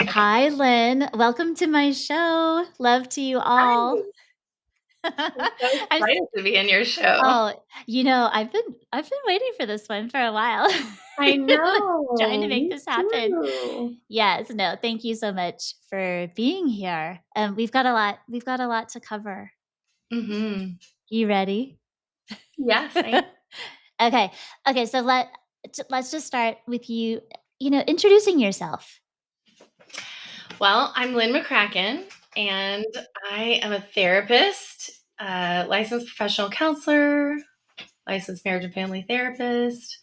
Hi, Lynn. Welcome to my show. Love to you all. Hi. I'm so I'm excited to be in your show. oh, I've been waiting for this one for a while. I Trying to know. make Me this happen. too. Yes, no, thank you so much for being here. We've got a lot to cover. Hmm. You ready? Yes, Okay. Okay, so let's just start with you introducing yourself. well, I'm Lynn McCracken, and I am a therapist, licensed professional counselor, licensed marriage and family therapist.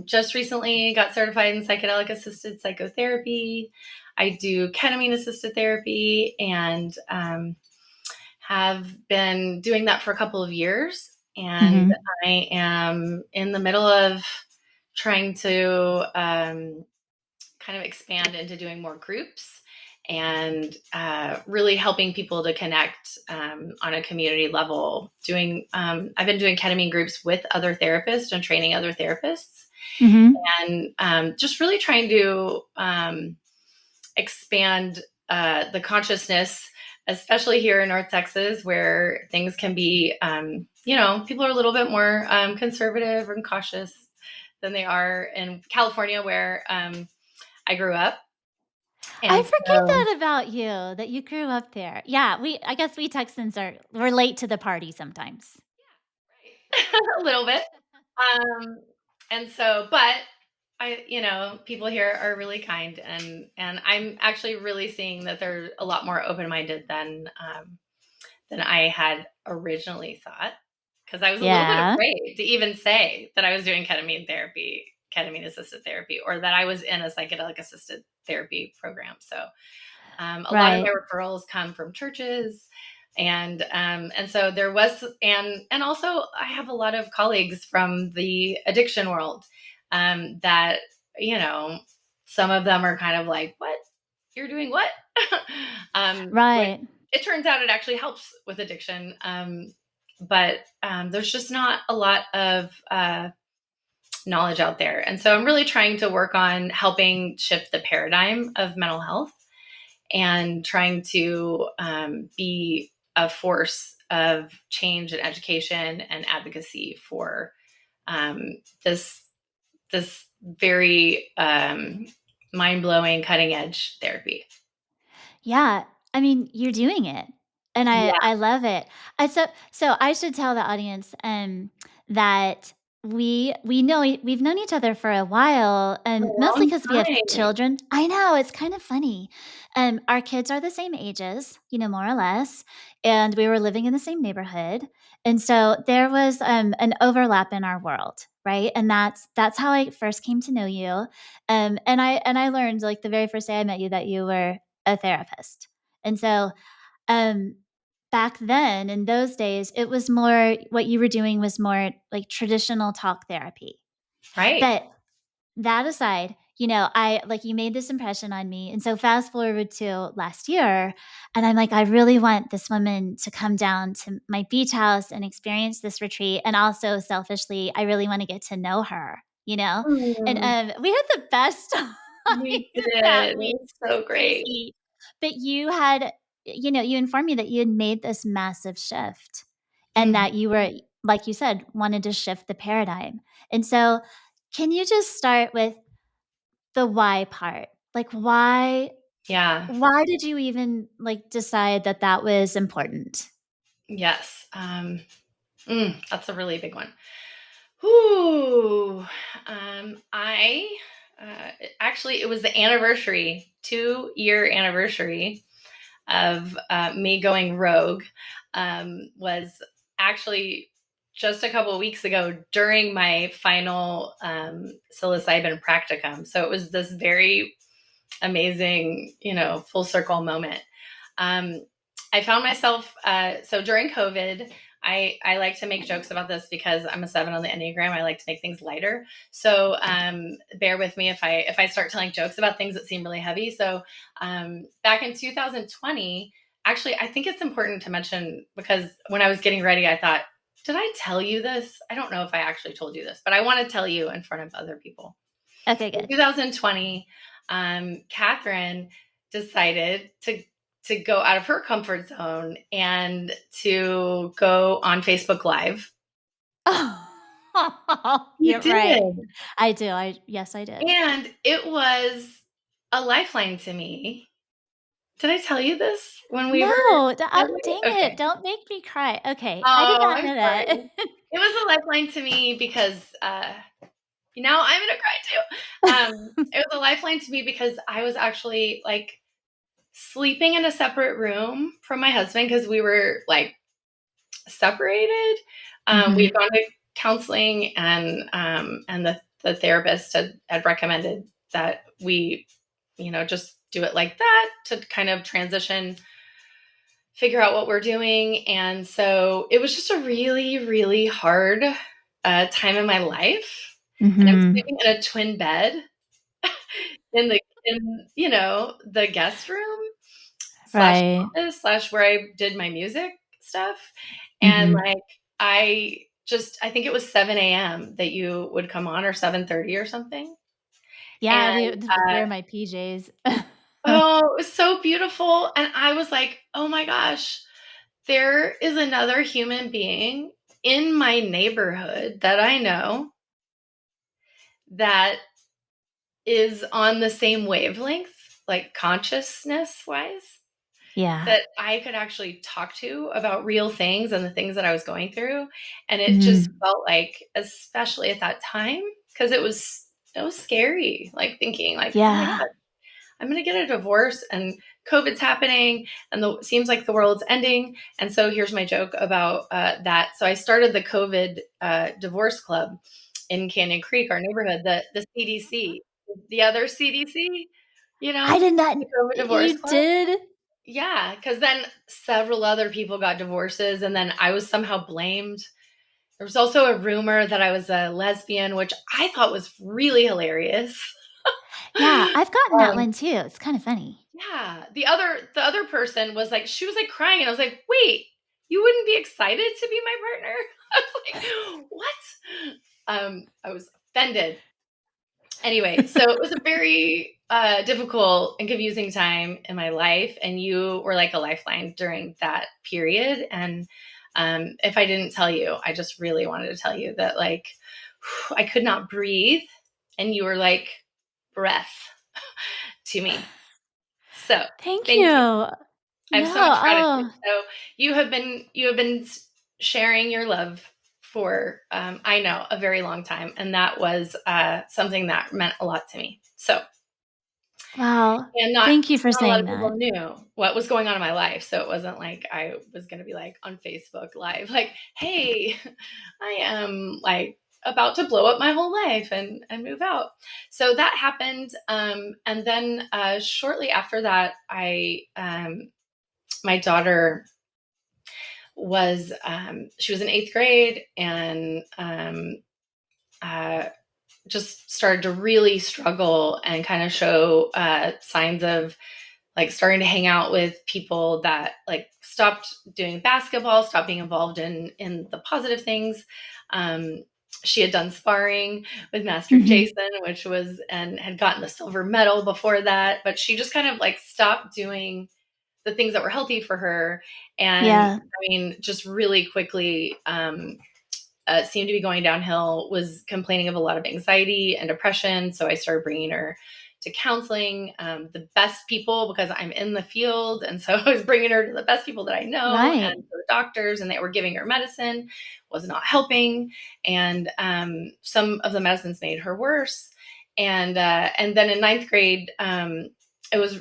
Just recently got certified in psychedelic assisted psychotherapy. I do ketamine assisted therapy and have been doing that for a couple of years. And Mhm. I am in the middle of trying to kind of expand into doing more groups and really helping people to connect on a community level. I've been doing ketamine groups with other therapists and training other therapists, Mhm. and just really trying to expand the consciousness, especially here in North Texas, where things can be, people are a little bit more conservative and cautious than they are in California, where I grew up. I And forget so, that about you, that you grew up there. Yeah, I guess we Texans we're late to the party sometimes. a little bit. Um, and so, but people here are really kind, and I'm actually really seeing that they're a lot more open minded than I had originally thought, because I was a little bit Yeah. afraid to even say that I was doing ketamine assisted therapy, or that I was in a psychedelic assisted therapy program. So a lot of my Right. referrals come from churches, and so there was, and also I have a lot of colleagues from the addiction world, that you know some of them are kind of like, what, you're doing what? Which Right. it turns out it actually helps with addiction. But there's just not a lot of knowledge out there. And so I'm really trying to work on helping shift the paradigm of mental health and trying to be a force of change and education and advocacy for um, this this very mind blowing, cutting edge therapy. Yeah. I mean, you're doing it, and I Yeah, I love it. So I should tell the audience, that we've known each other for a while, a and mostly long because we have time. children. I know, it's kind of funny. Our kids are the same ages, more or less, and we were living in the same neighborhood, and so there was, an overlap in our world, right? And that's how I first came to know you, and I learned, like, the very first day I met you that you were a therapist. And so, um, back then in those days, it was more what you were doing was more like traditional talk therapy. Right. But that aside, I like you made this impression on me. And so fast forward to last year, and I'm like, I really want this woman to come down to my beach house and experience this retreat. And also selfishly, I really want to get to know her. And Mm, we had the best time we that did. It week. was so great. Crazy. But you informed me that you had made this massive shift and Mhm. that you were, like you said, wanted to shift the paradigm. And so, can you just start with the why part? Like, Yeah. why did you even like decide that that was important? Yes. That's a really big one. Whoo. I actually, it was the anniversary, 2-year anniversary of me going rogue. Was actually just a couple of weeks ago during my final psilocybin practicum. So it was this very amazing, full circle moment. Um, I found myself, so during COVID, I like to make jokes about this because I'm a 7 on the Enneagram. I like to make things lighter. So bear with me if I start telling jokes about things that seem really heavy. So back in 2020, actually, I think it's important to mention, because when I was getting ready, I thought, did I tell you this? I don't know if I actually told you this, but I want to tell you in front of other people. Okay, In good. 2020, Catherine decided to go out of her comfort zone and to go on Facebook Live. You You're right. did. I do, yes, I did. And it was a lifeline to me. Did I tell you this when we were No, together? dang it, Okay. don't make me cry. Okay, I did Oh, not I'm know sorry. that. It was a lifeline to me because, now I'm gonna cry too. It was a lifeline to me because I was actually, like, sleeping in a separate room from my husband because we were, like, separated. We Mhm, had gone to counseling and the therapist had recommended that we, just do it like that to kind of transition, figure out what we're doing. And so it was just a really, really hard time in my life. And I'm mhm. sleeping in a twin bed in the guest room slash Right. office slash where I did my music stuff. And Mhm. like I think it was 7 a.m. that you would come on, or 7:30 or something. Yeah, And we would wear my PJs. oh, it was so beautiful. And I was like, oh my gosh, there is another human being in my neighborhood that I know that is on the same wavelength, like consciousness wise, Yeah. that I could actually talk to about real things and the things that I was going through. And it just Mhm. felt like, especially at that time, because it was scary, like thinking like, oh my Yeah. God, I'm going to get a divorce and COVID's happening and seems like the world's ending. And so here's my joke about that. So I started the COVID divorce club in Canyon Creek, our neighborhood, the CDC, the other CDC, I did not the COVID divorce you club. did? Yeah, because then several other people got divorces, and then I was somehow blamed. There was also a rumor that I was a lesbian, which I thought was really hilarious. Yeah, I've gotten that Um, one too, it's kinda funny. yeah, the other person was like, she was like crying, and I was like, wait, you wouldn't be excited to be my partner? I was like, what? I was offended. Anyway, so it was a very difficult and confusing time in my life, and you were like a lifeline during that period. And if I didn't tell you, I just really wanted to tell you that, like, I could not breathe, and you were like breath to me. So Thank thank you. you. I have No, so much gratitude. oh, So you have been sharing your love for, I know, a very long time, and that was something that meant a lot to me. So, wow. and not Thank you for not a lot saying of people that. knew what was going on in my life. So it wasn't like I was going to be like on Facebook Live, like, "Hey, I am like about to blow up my whole life and move out." So that happened, and then shortly after that, my daughter she was in eighth grade, and uh, just started to really struggle and kind of show signs of like starting to hang out with people that like stopped doing basketball, stopped being involved in the positive things. Um, she had done sparring with Master Mhm. Jason, which was, and had gotten the silver medal before that, but she just kind of like stopped doing the things that were healthy for her. And Yeah, I mean, just really quickly, seemed to be going downhill, was complaining of a lot of anxiety and depression. So I started bringing her to counseling, the best people, because I'm in the field. And so I was bringing her to the best people that I know and right. to the doctors, and they were giving her medicine, was not helping. And some of the medicines made her worse. And then in ninth grade, it was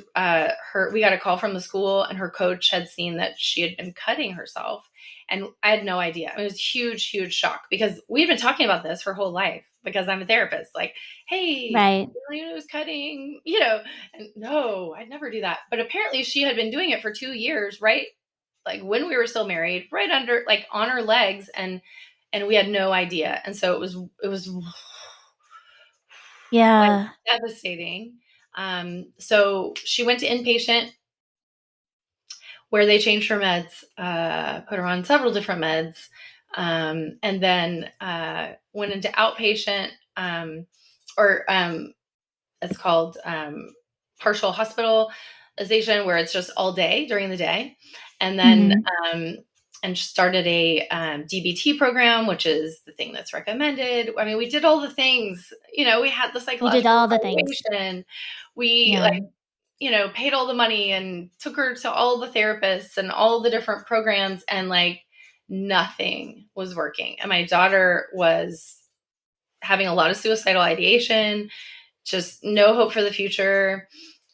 we got a call from the school, and her coach had seen that she had been cutting herself, and I had no idea. It was a huge, huge shock because we've been talking about this her whole life, because I'm a therapist. Like, hey, Right. Leona was cutting, and no, I'd never do that. But apparently she had been doing it for 2 years, right? Like when we were still married, right under, like on her legs. And we had no idea. And so it was like Yeah. devastating. So she went to inpatient, where they changed her meds, put her on several different meds, and then went into outpatient, or it's called partial hospital. specialization where it's just all day during the day. And then, Mhm. um, and started a DBT program, which is the thing that's recommended. I mean, we did all the things, we had the You did psychological all the things. evaluation. We Yeah. paid all the money and took her to all the therapists and all the different programs, and like nothing was working. And my daughter was having a lot of suicidal ideation, just no hope for the future.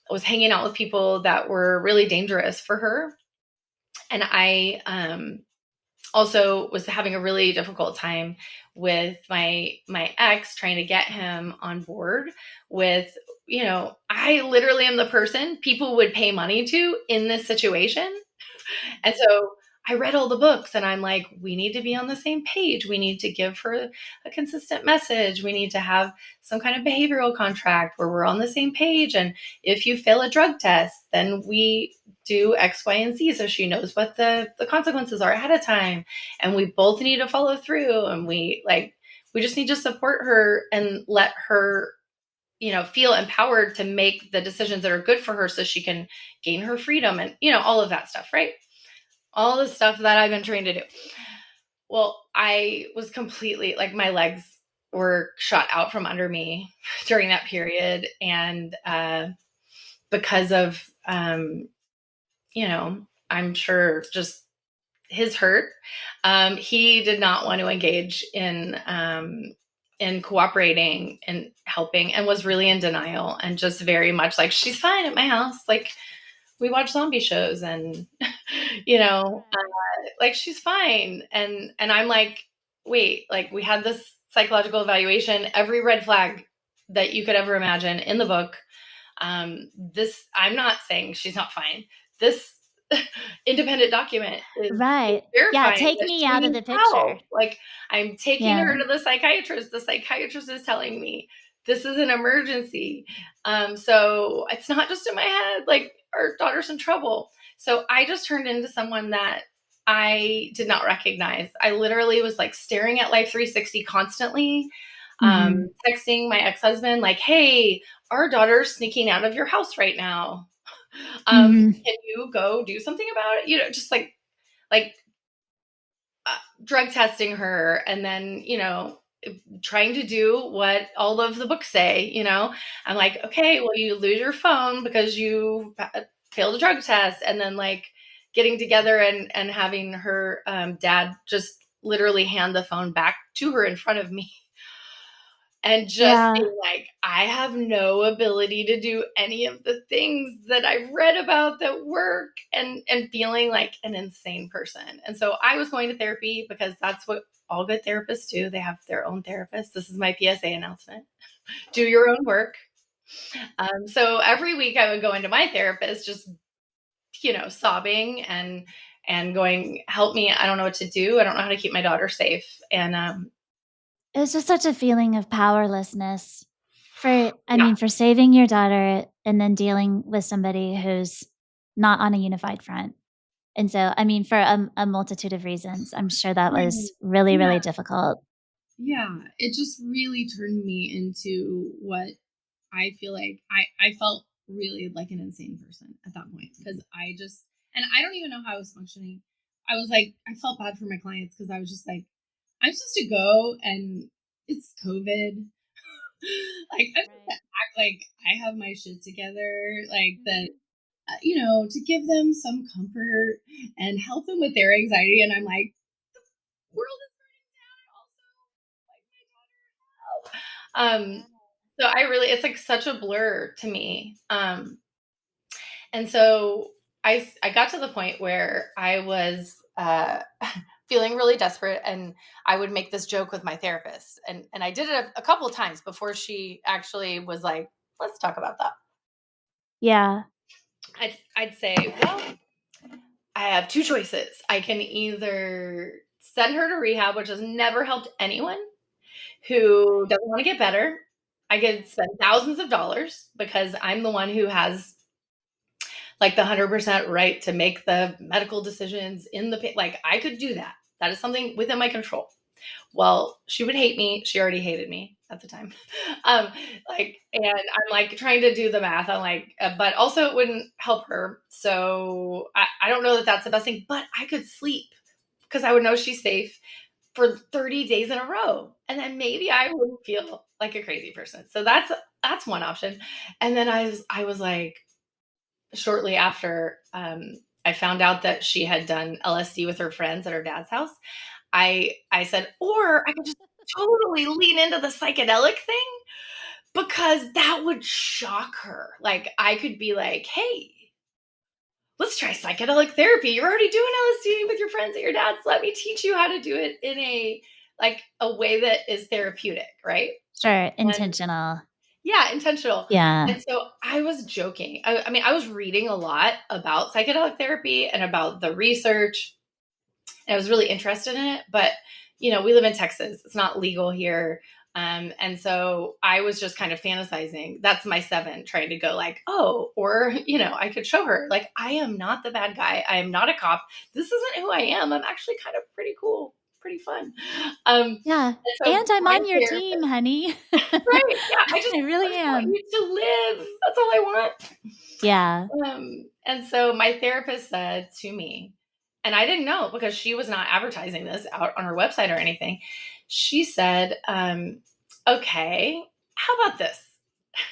I was hanging out with people that were really dangerous for her. And I also was having a really difficult time with my ex, trying to get him on board with, I literally am the person people would pay money to in this situation. And so I read all the books and I'm like, we need to be on the same page. We need to give her a consistent message. We need to have some kind of behavioral contract where we're on the same page. And if you fail a drug test, then we do X, Y, and Z. So she knows what the consequences are ahead of time. And we both need to follow through. And we just need to support her and let her feel empowered to make the decisions that are good for her so she can gain her freedom and, all of that stuff, right? All the stuff that I've been trained to do. Well, I was completely like, my legs were shot out from under me during that period. And because of, I'm sure just his hurt, he did not want to engage in cooperating and helping, and was really in denial and just very much like, she's fine at my house. Like, we watch zombie shows and, like, she's fine. And I'm like, wait, like, we had this psychological evaluation, every red flag that you could ever imagine in the book. I'm not saying she's not fine. This independent document is Right. Yeah, verifying take that me she out of needs the picture. help. Like, I'm taking Yeah. her to the psychiatrist. The psychiatrist is telling me this is an emergency. So it's not just in my head, like, our daughter's in trouble. So I just turned into someone that I did not recognize. I literally was like staring at Life 360 constantly, Mhm. texting my ex-husband, like, hey, our daughter's sneaking out of your house right now. Mhm. Can you go do something about it? Just like drug testing her, and then, trying to do what all of the books say. I'm like, okay, well, you lose your phone because you failed a drug test. And then, like, getting together and having her dad just literally hand the phone back to her in front of me. And just Yeah. being like, I have no ability to do any of the things that I've read about that work, and feeling like an insane person. And so I was going to therapy because that's what all good therapists do. They have their own therapist. This is my PSA announcement. Do your own work. So every week I would go into my therapist, just, sobbing and going, help me. I don't know what to do. I don't know how to keep my daughter safe. And It was just such a feeling of powerlessness yeah, for saving your daughter and then dealing with somebody who's not on a unified front. And so, for a multitude of reasons, I'm sure that right. was really, Yeah. really difficult. Yeah, it just really turned me into what I feel like I felt really like an insane person at that point, because and I don't even know how I was functioning. I was like, I felt bad for my clients because I was just like, I'm supposed to go and it's COVID. Like, I'm supposed to Right. act like I have my shit together, like that, to give them some comfort and help them with their anxiety. And I'm like, world is burning down, and also, like, my daughter, help. So it's like such a blur to me. And so I got to the point where I was feeling really desperate, and I would make this joke with my therapist, and I did it a couple of times before she actually was like, let's talk about that. Yeah. I'd say, well, I have two choices. I can either send her to rehab, which has never helped anyone who Right. doesn't want to get better. I could spend thousands of dollars because I'm the one who has like the 100% right to make the medical decisions in like, I could do that. That is something within my control. Well, she would hate me. She already hated me. at the time. And I'm like trying to do the math. I'm like, but also it wouldn't help her. So I don't know that that's the best thing, but I could sleep because I would know she's safe for 30 days in a row. And then maybe I wouldn't feel like a crazy person. So that's one option. And then I was like, shortly after I found out that she had done LSD with her friends at her dad's house, I said, or I could just totally lean into the psychedelic thing because that would shock her. Like I could be like, hey, let's try psychedelic therapy. You're already doing LSD with your friends at your dad's. Let me teach you how to do it in a way that is therapeutic, right? Sure. And Intentional. yeah, intentional. Yeah. And so I was joking. I mean, I was reading a lot about psychedelic therapy and about the research. And I was really interested in it. But, we live in Texas. It's not legal here. And so I was just kind of fantasizing. That's my 7, trying to go like, oh, or, I could show her, like, I am not the bad guy. I am not a cop. This isn't who I am. I'm actually kind of pretty cool, pretty fun. And Yeah. so And I'm my on your team, therapist, honey. right? Yeah, I I really just want am. you to live. That's all I want. Yeah. And so my therapist said to me, and I didn't know because she was not advertising this out on her website or anything. She said, okay, how about this?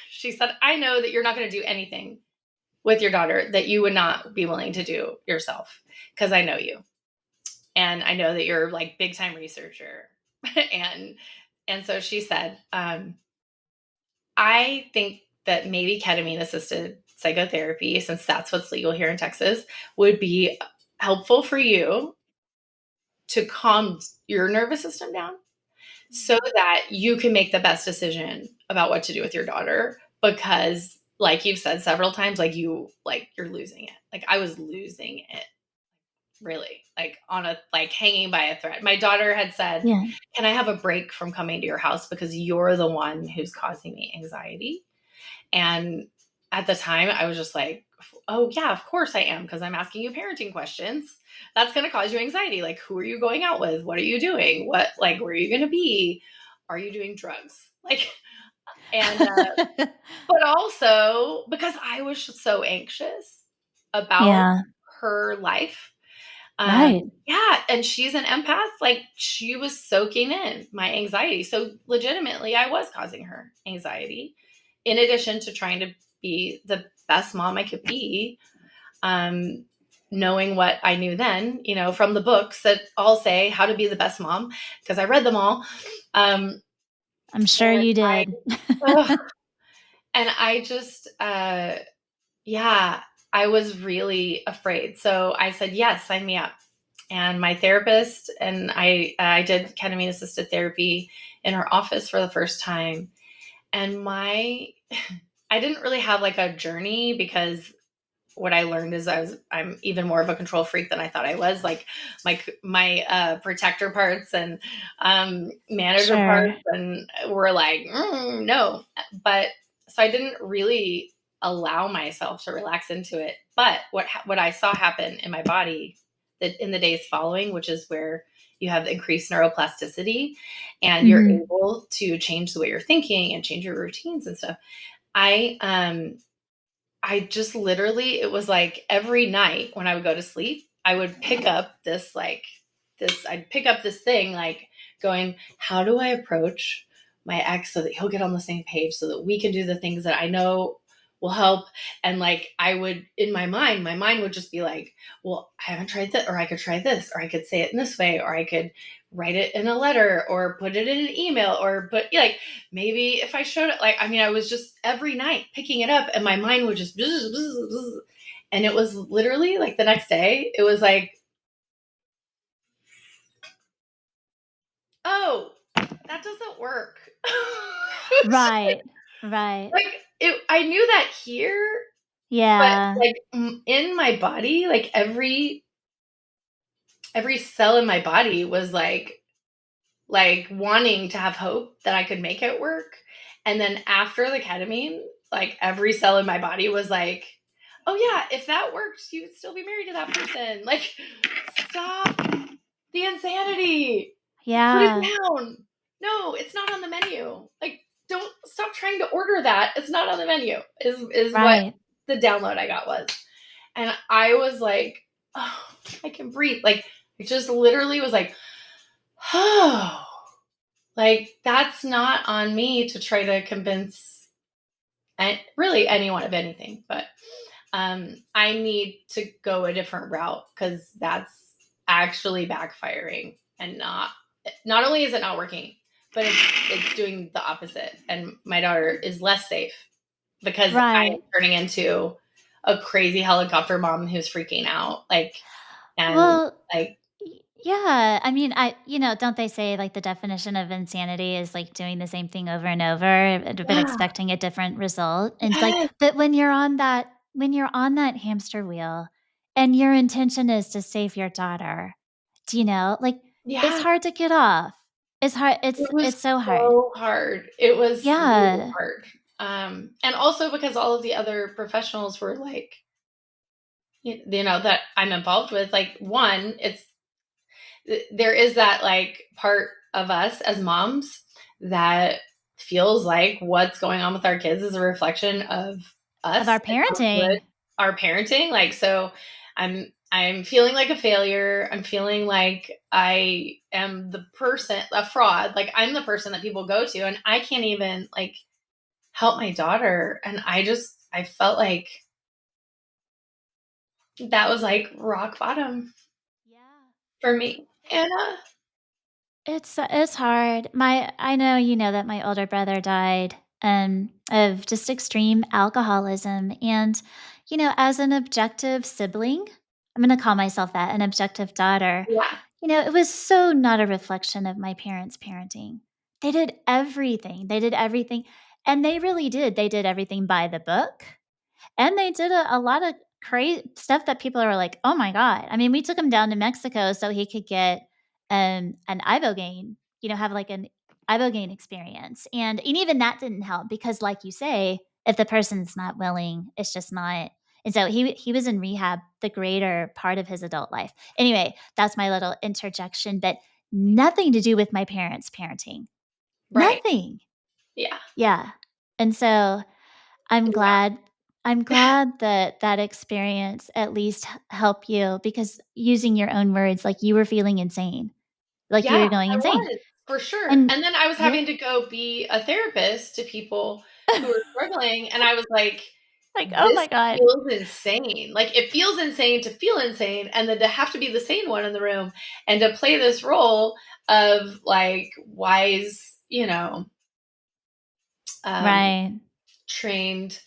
She said, I know that you're not going to do anything with your daughter that you would not be willing to do yourself because I know you. And I know that you're like big time researcher. and and so she said, I think that maybe ketamine assisted psychotherapy, since that's what's legal here in Texas, would be helpful for you to calm your nervous system down so that you can make the best decision about what to do with your daughter. Because, like you've said several times, you're losing it. Like I was losing it, really, like on a like hanging by a thread. My daughter had said, Yeah. can I have a break from coming to your house because you're the one who's causing me anxiety? And at the time, I was just like, oh, yeah, of course I am, because I'm asking you parenting questions. That's going to cause you anxiety. Like, who are you going out with? What are you doing? Where are you going to be? Are you doing drugs? And, but also because I was so anxious about Yeah. her life. Right. Yeah. And she's an empath. Like, she was soaking in my anxiety. So, legitimately, I was causing her anxiety in addition to trying to be the best mom I could be, knowing what I knew then, from the books that all say how to be the best mom, because I read them all. Um, I'm sure and you I, did. ugh, and I just, yeah, I was really afraid. So I said, yes, sign me up. And my therapist and I did ketamine assisted therapy in her office for the first time. And I didn't really have like a journey because what I learned is I'm even more of a control freak than I thought I was. Like my protector parts and manager Sure. parts and were like, no. But so I didn't really allow myself to relax into it. But what I saw happen in my body that in the days following, which is where you have increased neuroplasticity and you're Mhm. able to change the way you're thinking and change your routines and stuff. I just literally, it was like every night when I would go to sleep, I would pick up I'd pick up this thing, like going, how do I approach my ex so that he'll get on the same page so that we can do the things that I know will help. And like, in my mind would just be like, well, I haven't tried that, or I could try this, or I could say it in this way, or I could write it in a letter or put it in an email, or but like maybe if I showed it, like, I mean, I was just every night picking it up and my mind would just, and it was literally like the next day, it was like, oh, that doesn't work. Right. Right. Like I knew that here, but Yeah. like in my body, like every cell in my body was like wanting to have hope that I could make it work. And then after the ketamine, like every cell in my body was like, oh yeah, if that works, you'd still be married to that person. Like, stop the insanity. Put it Yeah. down. no, it's not on the menu. Like, don't stop trying to order that. It's not on the menu. Is what Right. the download I got was. And I was like, oh, I can breathe. Like, it just literally was like, oh, like that's not on me to try to convince really anyone of anything. But I need to go a different route because that's actually backfiring and not only is it not working, but it's doing the opposite. And my daughter is less safe because I'm Right. turning into a crazy helicopter mom who's freaking out. Like, and Well, like, yeah, I mean, don't they say like the definition of insanity is like doing the same thing over and over, but yeah, expecting a different result? And like, yes, but when you're on that hamster wheel and your intention is to save your daughter, like it's yeah, hard to get off. It's hard. it was It's so hard. so hard. It was really Yeah. hard. And also because all of the other professionals were like, that I'm involved with, like, one, it's there is that like part of us as moms that feels like what's going on with our kids is a reflection of Of us our and how good parenting. our parenting. Like, so I'm feeling like a failure. I'm feeling like I am the person, a fraud. Like, I'm the person that people go to, and I can't even like help my daughter. And I felt like that was like rock bottom Yeah. for me. And It's hard. I know you know that my older brother died of just extreme alcoholism, and as an objective sibling, I'm going to call myself that, an objective daughter. yeah, It was so not a reflection of my parents' parenting. They did everything. They did everything, and they really did. They did everything by the book. And they did a lot of crazy stuff that people are like, "Oh my god." I mean, we took him down to Mexico so he could get, an ibogaine, have, like, an ibogaine experience, and even that didn't help because, like you say, if the person's not willing, it's just not and so he was in rehab the greater part of his adult life. Anyway, that's my little interjection, but nothing to do with my parents' parenting. right. Nothing. Yeah. Yeah. And so I'm Yeah. glad I'm glad that that experience at least helped you because using your own words, like, you were feeling insane, like, you Yeah, were going I insane. was, for sure, And and then I was yeah, having to go be a therapist to people who were struggling, and I was like, like, oh "This my god. feels insane." Like, it feels insane to feel insane, and then to have to be the sane one in the room, and to play this role of, like, wise, um, Right. trained,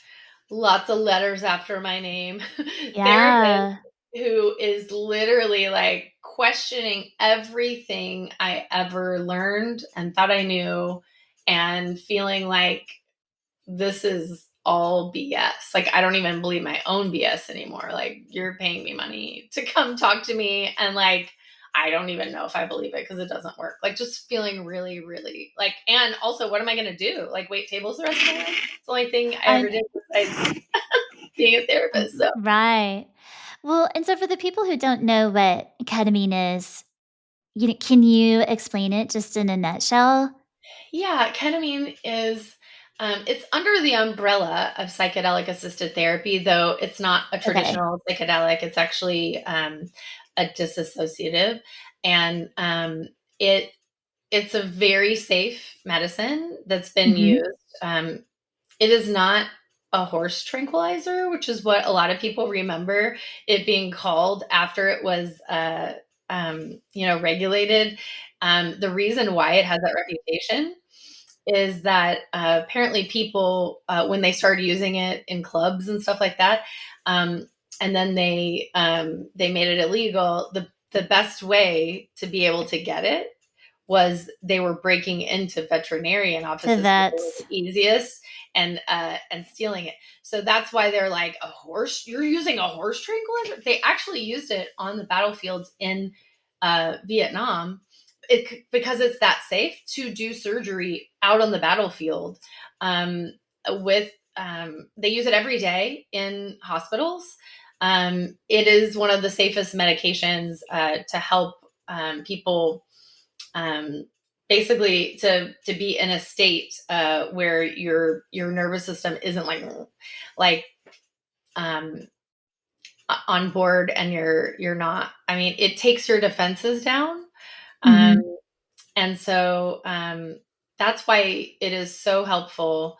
lots of letters after my name therapist Yeah. who is literally like questioning everything I ever learned and thought I knew, and feeling like this is all BS. Like, I don't even believe my own BS anymore. Like, you're paying me money to come talk to me, and like I don't even know if I believe it because it doesn't work. Like, just feeling really, really like, and also, what am I going to do? Like, wait tables the rest of my life? It's the only thing I ever I did besides being a therapist. So, right. Well, and so for the people who don't know what ketamine is, can you explain it just in a nutshell? yeah, ketamine is it's under the umbrella of psychedelic assisted therapy, though it's not a Okay. traditional psychedelic. It's actually a disassociative, and it it's a very safe medicine that's been Mhm. used. It is not a horse tranquilizer, which is what a lot of people remember it being called after it was, regulated. The reason why it has that reputation is that apparently people, when they started using it in clubs and stuff like that, um, and then they made it illegal. The best way to be able to get it was they were breaking into veterinarian The offices because they were vets. the easiest, and stealing it. So that's why they're like, a horse? You're using a horse tranquilizer? They actually used it on the battlefields in Vietnam, because it's that safe to do surgery out on the battlefield. With They use it every day in hospitals. It is one of the safest medications to help people um, basically to be in a state where your nervous system isn't like um, on board, and you're not. I mean, it takes your defenses down, um, Mhm. and so that's why it is so helpful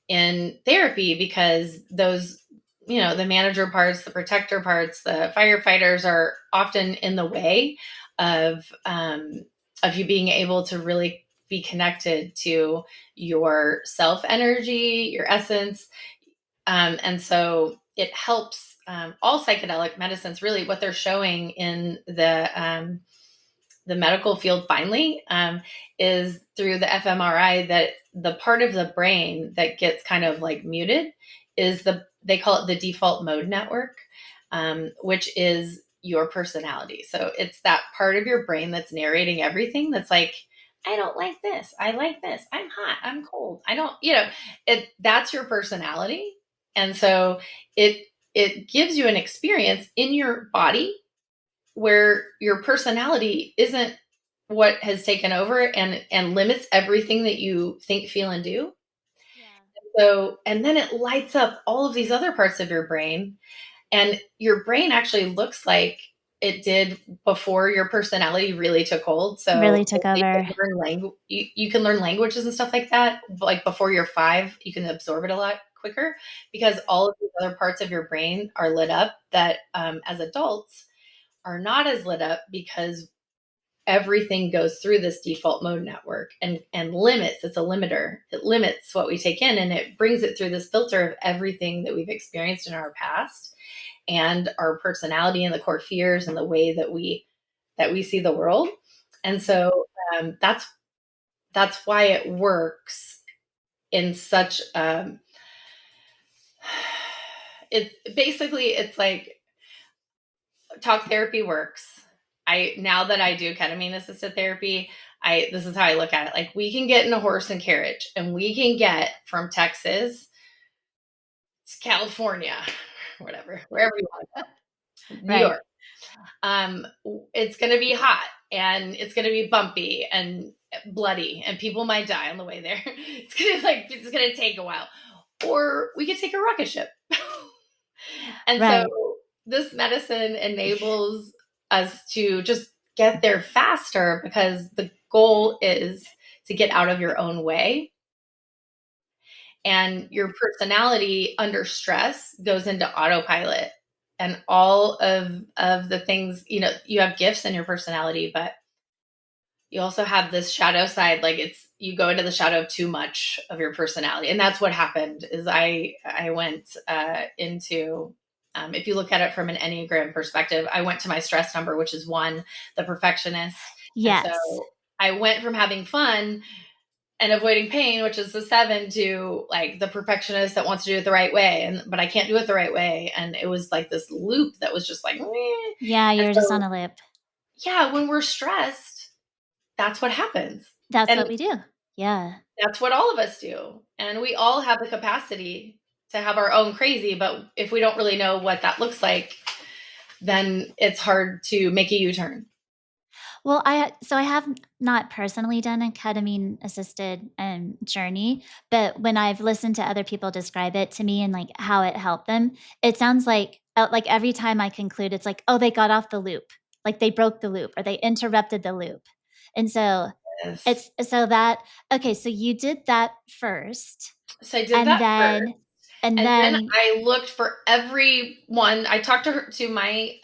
in therapy, because those, the manager parts, the protector parts, the firefighters are often in the way of you being able to really be connected to your self energy, your essence. And so it helps, all psychedelic medicines, really what they're showing in the medical field finally, is through the fMRI, that the part of the brain that gets kind of like muted is they call it the default mode network, which is your personality. So it's that part of your brain that's narrating everything, that's like, I don't like this, I like this, I'm hot, I'm cold, I don't, that's your personality. And so it gives you an experience in your body where your personality isn't what has taken over and limits everything that you think, feel, and do. Yeah. So, and then it lights up all of these other parts of your brain, and your brain actually looks like it did before your personality really took hold. Really So took over. you can learn languages and stuff like that. Like before you're 5, you can absorb it a lot quicker, because all of these other parts of your brain are lit up that, as adults, are not as lit up, because everything goes through this default mode network and limits. It's a limiter. It limits what we take in, and it brings it through this filter of everything that we've experienced in our past, and our personality, and the core fears, and the way that we see the world. And so, that's why it works in such, it's like talk therapy works. Now that I do ketamine assisted therapy, this is how I look at it. Like, we can get in a horse and carriage, and we can get from Texas to California, whatever, wherever you want to go, New Right. York. Um, it's going to be hot, and it's going to be bumpy and bloody, and people might die on the way there. It's going to take a while, or we could take a rocket ship. And so Right. this medicine enables us to just get there faster, because the goal is to get out of your own way. And your personality under stress goes into autopilot, and all of the things, you have gifts in your personality, but you also have this shadow side. Like, you go into the shadow of too much of your personality. And that's what happened, is I went into, if you look at it from an Enneagram perspective, I went to my stress number, which is 1, the perfectionist. And so Yes. I went from having fun and avoiding pain, which is the 7, to like the perfectionist that wants to do it the right way, but I can't do it the right way. And it was like this loop that was just like, meh. Yeah, And you're just on so, a loop. yeah, when we're stressed, that's what happens. That's And what we do. Yeah. that's what all of us do. And we all have the capacity to have our own crazy, but if we don't really know what that looks like, then it's hard to make a U-turn. Well, I have not personally done a ketamine assisted, journey, but when I've listened to other people describe it to me and, like, how it helped them, it sounds like, every time I conclude, it's like, "Oh, they got off the loop." Like, they broke the loop or they interrupted the loop. And so Yes. it's so that okay, so you did that first, So I did and that first. then and And then then I looked for everyone. I talked to my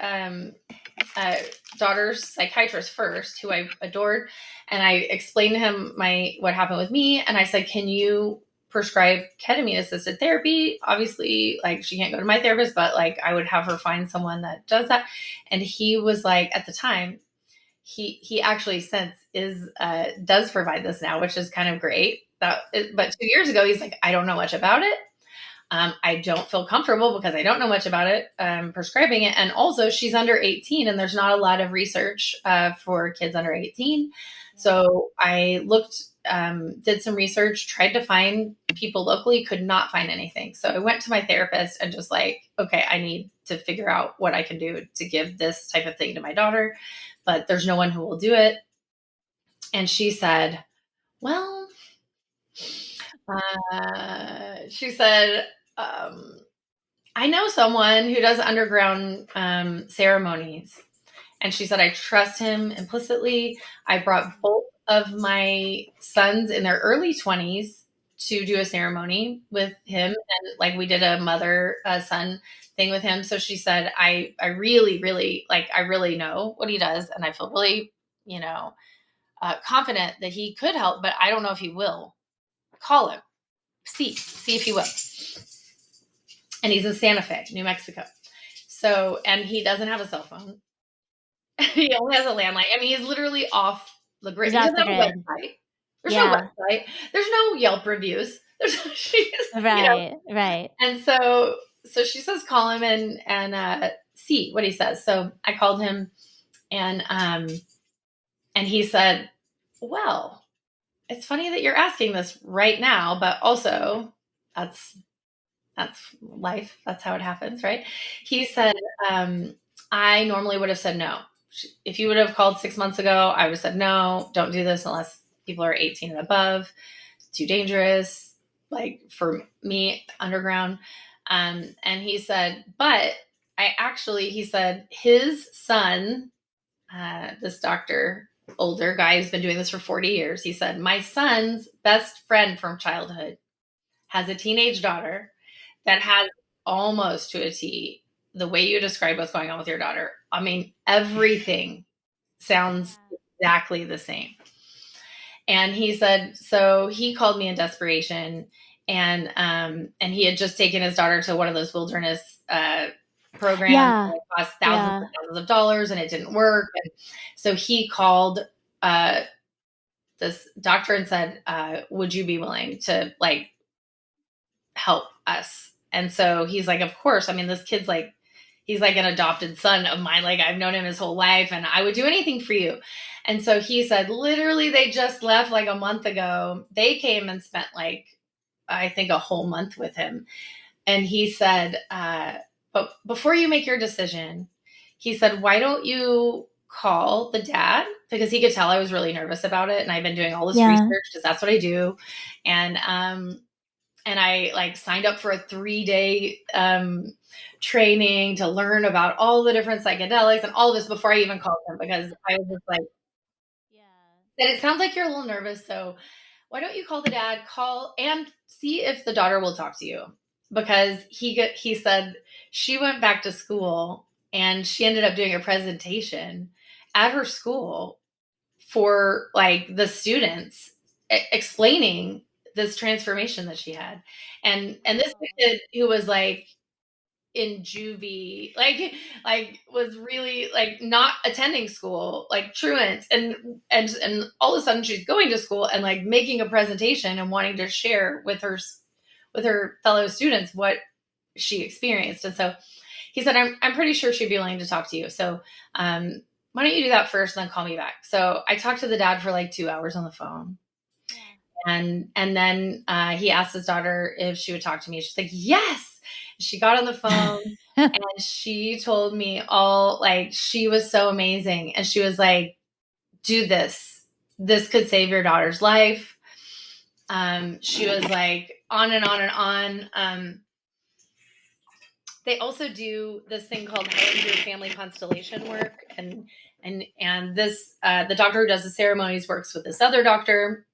uh, daughter's psychiatrist first, who I adored, and I explained to him what happened with me, and I said, "Can you prescribe ketamine assisted therapy?" Obviously, like, she can't go to my therapist, but like, I would have her find someone that does that. And he was like, at the time, he actually since is does provide this now, which is kind of great. But 2 years ago, he's like, I don't know much about it. I don't feel comfortable because I don't know much about it, prescribing it. And also, she's under 18, and there's not a lot of research for kids under 18. So I did some research, tried to find people locally, could not find anything. So I went to my therapist and just like, okay, I need to figure out what I can do to give this type of thing to my daughter, but there's no one who will do it. And she said, Well, she said, I know someone who does underground ceremonies. And she said, I trust him implicitly. I brought both of my sons in their early 20s to do a ceremony with him. And like we did a mother son thing with him. So she said, I really, really, like, I really know what he does. And I feel really, confident that he could help, but I don't know if he will. Call him, see if he will. And he's in Santa Fe, New Mexico. So, and he doesn't have a cell phone. He only has a landline. I mean, he's literally off the grid. He's He off doesn't the have a grid. website. There's no Yeah. website. There's no Yelp reviews. There's Right, right. And so she says call him and see what he says. So I called him and he said, well, it's funny that you're asking this right now, but also that's that's life. That's how it happens, right? He said, I normally would have said no. If you would have called 6 months ago, I would have said no, don't do this unless people are 18 and above. It's too dangerous, like for me, underground. And he said, but he said his son, this doctor, older guy who's been doing this for 40 years, he said, my son's best friend from childhood has a teenage daughter that has almost to a T the way you describe what's going on with your daughter. I mean, everything sounds exactly the same. And he said, so he called me in desperation, and he had just taken his daughter to one of those wilderness programs Yeah. that cost Yeah. thousands of dollars, and it didn't work. And so he called uh, this doctor and said, "Would you be willing to like help us?" And so he's like, of course. I mean, this kid's like, he's like an adopted son of mine. Like I've known him his whole life and I would do anything for you. And so he said, literally, they just left like a month ago. They came and spent like, I think a whole month with him. And he said, but before you make your decision, he said, why don't you call the dad? Because he could tell I was really nervous about it. And I've been doing all this Yeah. research because that's what I do. And I like signed up for a 3-day training to learn about all the different psychedelics and all this before I even called him because I was just like, and it sounds like you're a little nervous. So why don't you call the dad, call and see if the daughter will talk to you? Because he said she went back to school and she ended up doing a presentation at her school for like the students explaining this transformation that she had. And this kid who was like in juvie, like was really like not attending school, like truant, and all of a sudden she's going to school and like making a presentation and wanting to share with her fellow students what she experienced. And so he said, I'm pretty sure she'd be willing to talk to you. So why don't you do that first and then call me back? So I talked to the dad for like 2 hours on the phone. And then he asked his daughter if she would talk to me. She's like, yes. She got on the phone and she told me all, like, she was so amazing. And she was like, do this. This could save your daughter's life. She was like on and on and on. They also do this thing called Hellinger family constellation work. And this, the doctor who does the ceremonies works with this other doctor.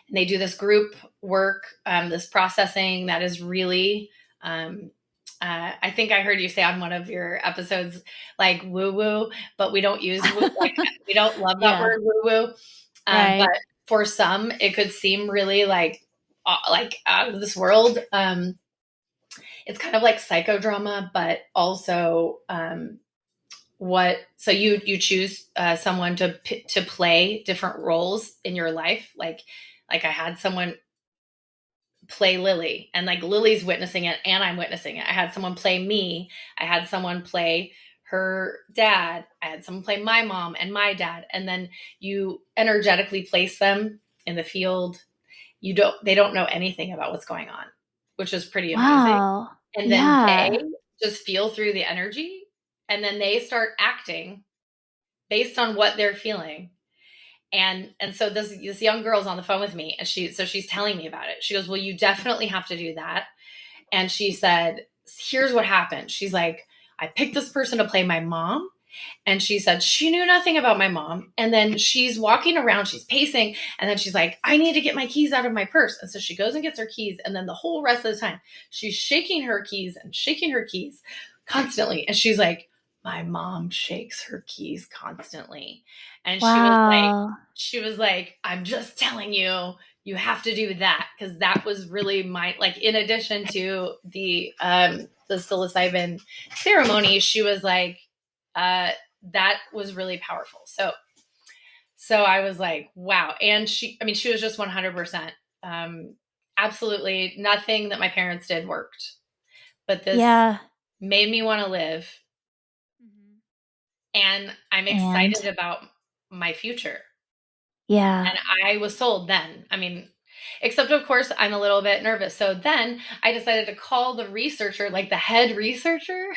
And they do this group work, this processing that is really, I think I heard you say on one of your episodes, like woo woo, but we don't use woo, like, we don't love that word woo woo. Right. But for some, it could seem really like out of this world. It's kind of like psychodrama, but also so you choose someone to play different roles in your life, like I had someone play Lily and like Lily's witnessing it and I'm witnessing it. I had someone play me. I had someone play her dad. I had someone play my mom and my dad. And then you energetically place them in the field. They don't know anything about what's going on, which is pretty amazing. Wow. And then Yeah. they just feel through the energy and then they start acting based on what they're feeling. And so this young girl's on the phone with me, and she's telling me about it. She goes, "Well, you definitely have to do that." And she said, "Here's what happened." She's like, "I picked this person to play my mom." And she said she knew nothing about my mom. And then she's walking around, she's pacing, and then she's like, "I need to get my keys out of my purse." And so she goes and gets her keys. And then the whole rest of the time, she's shaking her keys and shaking her keys constantly. And she's like, "My mom shakes her keys constantly." And Wow. she was like, "I'm just telling you, you have to do that." Cause that was really my, like, in addition to the psilocybin ceremony, she was like, uh, that was really powerful. So I was like, wow. And she was just 100%. Um, Absolutely nothing that my parents did worked, but this Yeah. made me want to live. Mhm. And I'm And excited about my future. yeah. And I was sold then. I mean, except of course, I'm a little bit nervous. So then I decided to call the researcher, like the head researcher.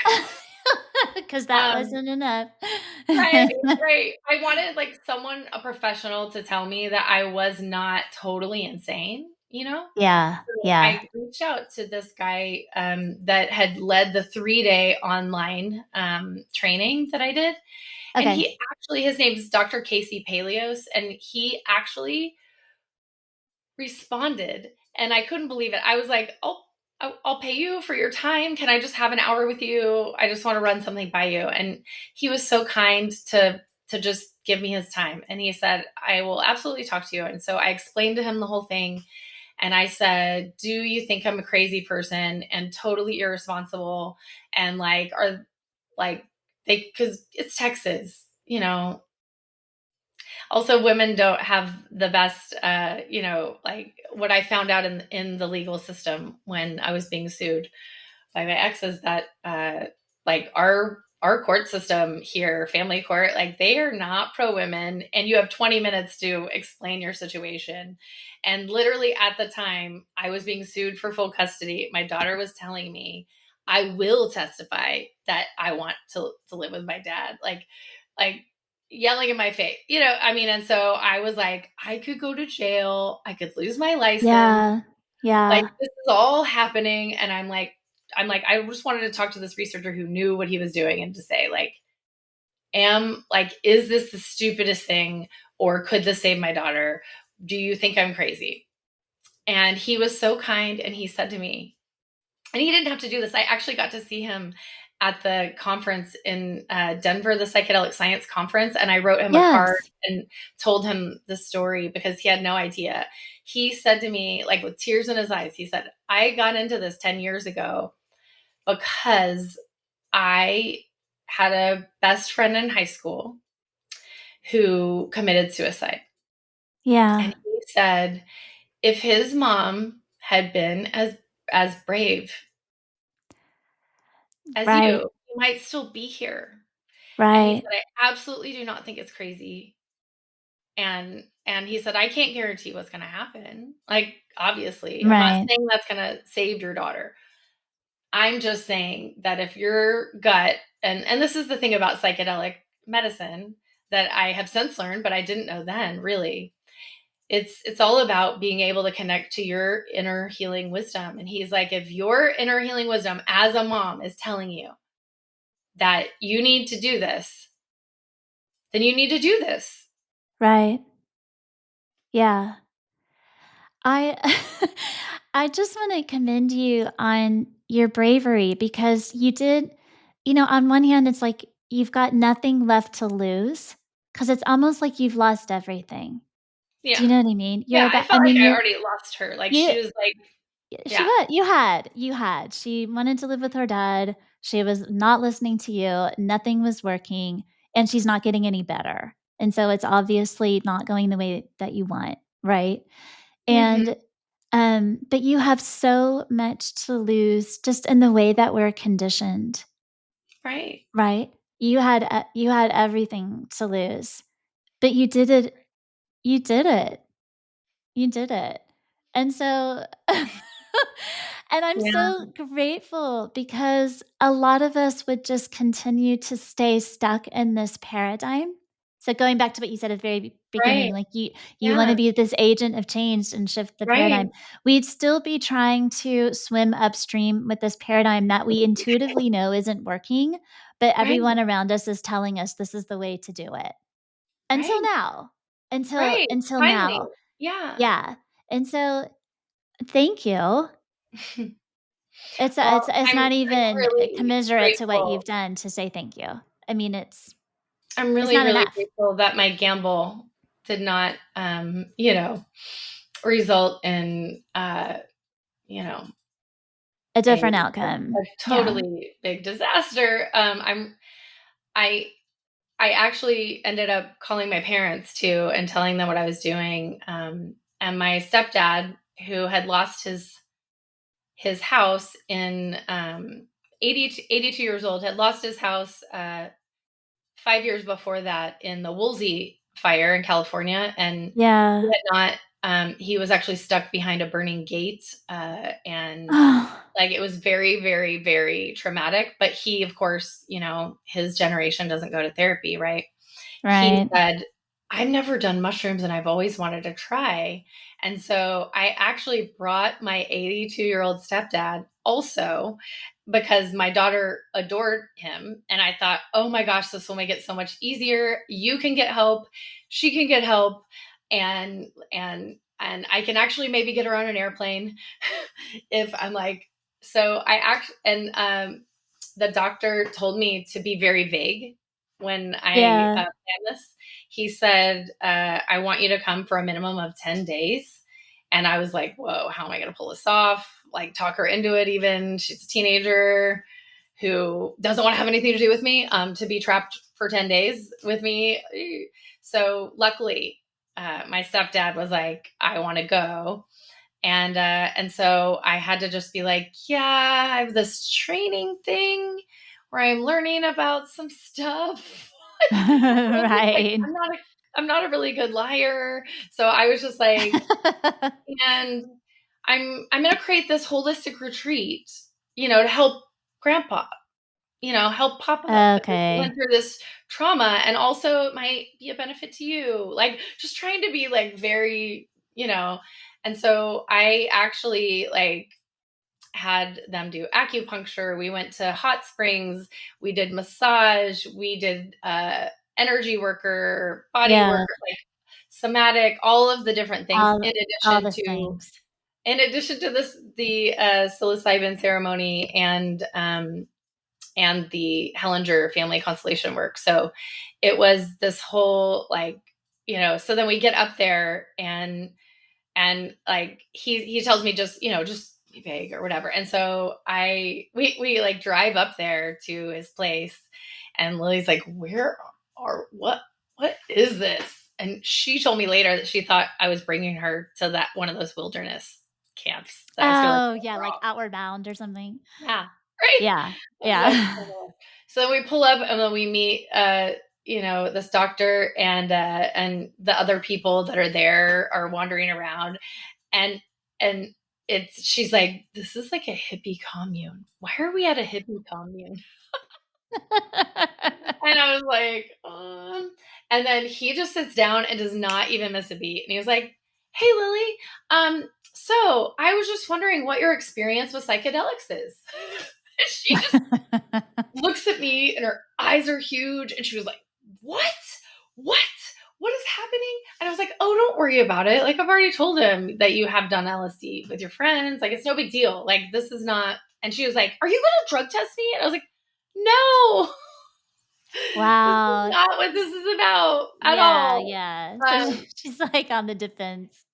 Because that Um, wasn't enough. Right, right. I wanted, like, someone, a professional, to tell me that I was not totally insane, you know? Yeah, So yeah. I reached out to this guy, that had led the 3-day online, training that I did, and Okay. his name is Dr. Casey Paleos, and he actually responded, and I couldn't believe it. I was like, I'll pay you for your time. Can I just have an hour with you? I just want to run something by you." And he was so kind to just give me his time. And he said, "I will absolutely talk to you." And so I explained to him the whole thing. And I said, "Do you think I'm a crazy person and totally irresponsible? And like, are like, because it's Texas, also, women don't have the best, like what I found out in the legal system when I was being sued by my ex is that, like, our court system here, family court, like, they are not pro women, and you have 20 minutes to explain your situation. And literally at the time I was being sued for full custody, my daughter was telling me, "I will testify that I want to live with my dad." Like yelling in my face, I mean, and so I was like, I could go to jail, I could lose my license, Yeah, like, yeah, this is all happening. And I'm like, I just wanted to talk to this researcher who knew what he was doing and to say, like, is this the stupidest thing, or could this save my daughter? Do you think I'm crazy? And he was so kind, and he said to me, and he didn't have to do this. I actually got to see him at the conference in Denver, the Psychedelic Science Conference, and I wrote him a card yes, and told him the story because he had no idea. He said to me, like, with tears in his eyes, he said, "I got into this 10 years ago because I had a best friend in high school who committed suicide." yeah, And he said, if his mom had been as brave as right, you might still be here. And he right, said, "I absolutely do not think it's crazy." And he said, "I can't guarantee what's gonna happen. Like, obviously, I'm not right, saying that's gonna save your daughter. I'm just saying that if your gut," and this is the thing about psychedelic medicine that I have since learned, but I didn't know then, really. It's all about being able to connect to your inner healing wisdom. And he's like, if your inner healing wisdom as a mom is telling you that you need to do this, then you need to do this. right, yeah. I I just wanna commend you on your bravery because you did on one hand, it's like you've got nothing left to lose because it's almost like you've lost everything. Do Yeah. you know what I mean? Yeah, You're I about I felt like mean, I already lost her. Like, you she was like, she yeah. was you had. She wanted to live with her dad. She was not listening to you. Nothing was working, and she's not getting any better. And so it's obviously not going the way that you want, right? Mhm. And but you have so much to lose just in the way that we're conditioned, Right. right? You had everything to lose, but you did it. You did it. And so and I'm Yeah. so grateful because a lot of us would just continue to stay stuck in this paradigm, So going back to what you said at the very Right. beginning, like you want to Yeah. be this agent of change and shift the Right. paradigm. We'd still be trying to swim upstream with this paradigm that we intuitively know isn't working, but Right. everyone around us is telling us this is the way to do it. Until Right. now. Until Right. until Finally. now. Yeah. Yeah. And so thank you. It's Well, it's not I'm even really commiserate to what grateful. you've done to say thank you. I mean, I'm it's really, not really enough. grateful that my gamble did not, result in, you know, A a different a outcome. Yeah. totally big disaster. I I actually ended up calling my parents too and telling them what I was doing. And my stepdad, who had lost his house in 82 years old, had lost his house 5 years before that in the Woolsey fire in California, and he Yeah. had not. He was actually stuck behind a burning gate, and Oh, like it was very, very, very traumatic. But he, of course, his generation doesn't go to therapy, right? He right. said, I've never done mushrooms and I've always wanted to try. And so I actually brought my 82-year-old stepdad also because my daughter adored him. And I thought, oh my gosh, this will make it so much easier. You can get help, she can get help, and I can actually maybe get her on an airplane if I'm like, so I actually, and the doctor told me to be very vague when I Yeah. planned this. He said, I want you to come for a minimum of 10 days. And I was like, whoa, how am I going to pull this off? Like, talk her into it, even. She's a teenager who doesn't want to have anything to do with me, to be trapped for 10 days with me. So, luckily, my stepdad was like, I want to go. And so I had to just be like, yeah, I have this training thing where I'm learning about some stuff. Like, Right. I'm not a really good liar. So I was just like, and I'm gonna create this holistic retreat, to help grandpa, help Papa because he went Okay. through this trauma, and also it might be a benefit to you. Like, just trying to be like very, and so I actually like had them do acupuncture. We went to hot springs. We did massage. We did energy worker, body Yeah. worker, like somatic, all of the different things. All all the things. In addition to this, the psilocybin ceremony and the Hellinger family constellation work. So it was this whole like, so then we get up there and like he tells me just be vague or whatever. And so we like drive up there to his place, and Lily's like, where are what is this? And she told me later that she thought I was bringing her to that one of those wilderness camps that I was going to Oh, yeah, drop her like off. Outward Bound or something. Yeah, right. Yeah. I was like, Yeah. oh. So then we pull up and then we meet, this doctor and the other people that are there are wandering around, and and she's like, this is like a hippie commune. Why are we at a hippie commune? And I was like, and then he just sits down and does not even miss a beat. And he was like, hey, Lily, so I was just wondering what your experience with psychedelics is. She just looks at me and her eyes are huge. And she was like, what? What? What is happening? And I was like, oh, don't worry about it. Like, I've already told him that you have done LSD with your friends. Like, it's no big deal. Like, this is not. And she was like, are you going to drug test me? And I was like, no, this is Wow. not what this is about at Yeah, all. yeah. So Um, she's, like, on the defense.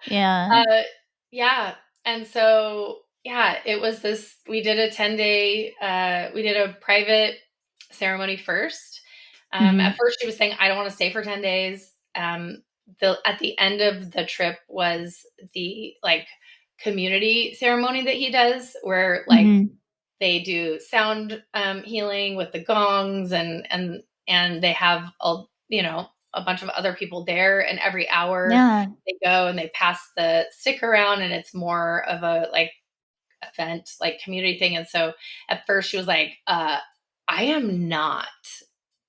Yeah. uh, yeah. And so, yeah, it was this. We did a 10-day, we did a private ceremony first. At Mhm. first, she was saying, I don't want to stay for 10 days. At the end of the trip was the like community ceremony that he does, where like Mhm. they do sound healing with the gongs, and they have a bunch of other people there, and every hour Yeah. they go and they pass the stick around, and it's more of a like event, like community thing. And so at first she was like, I am not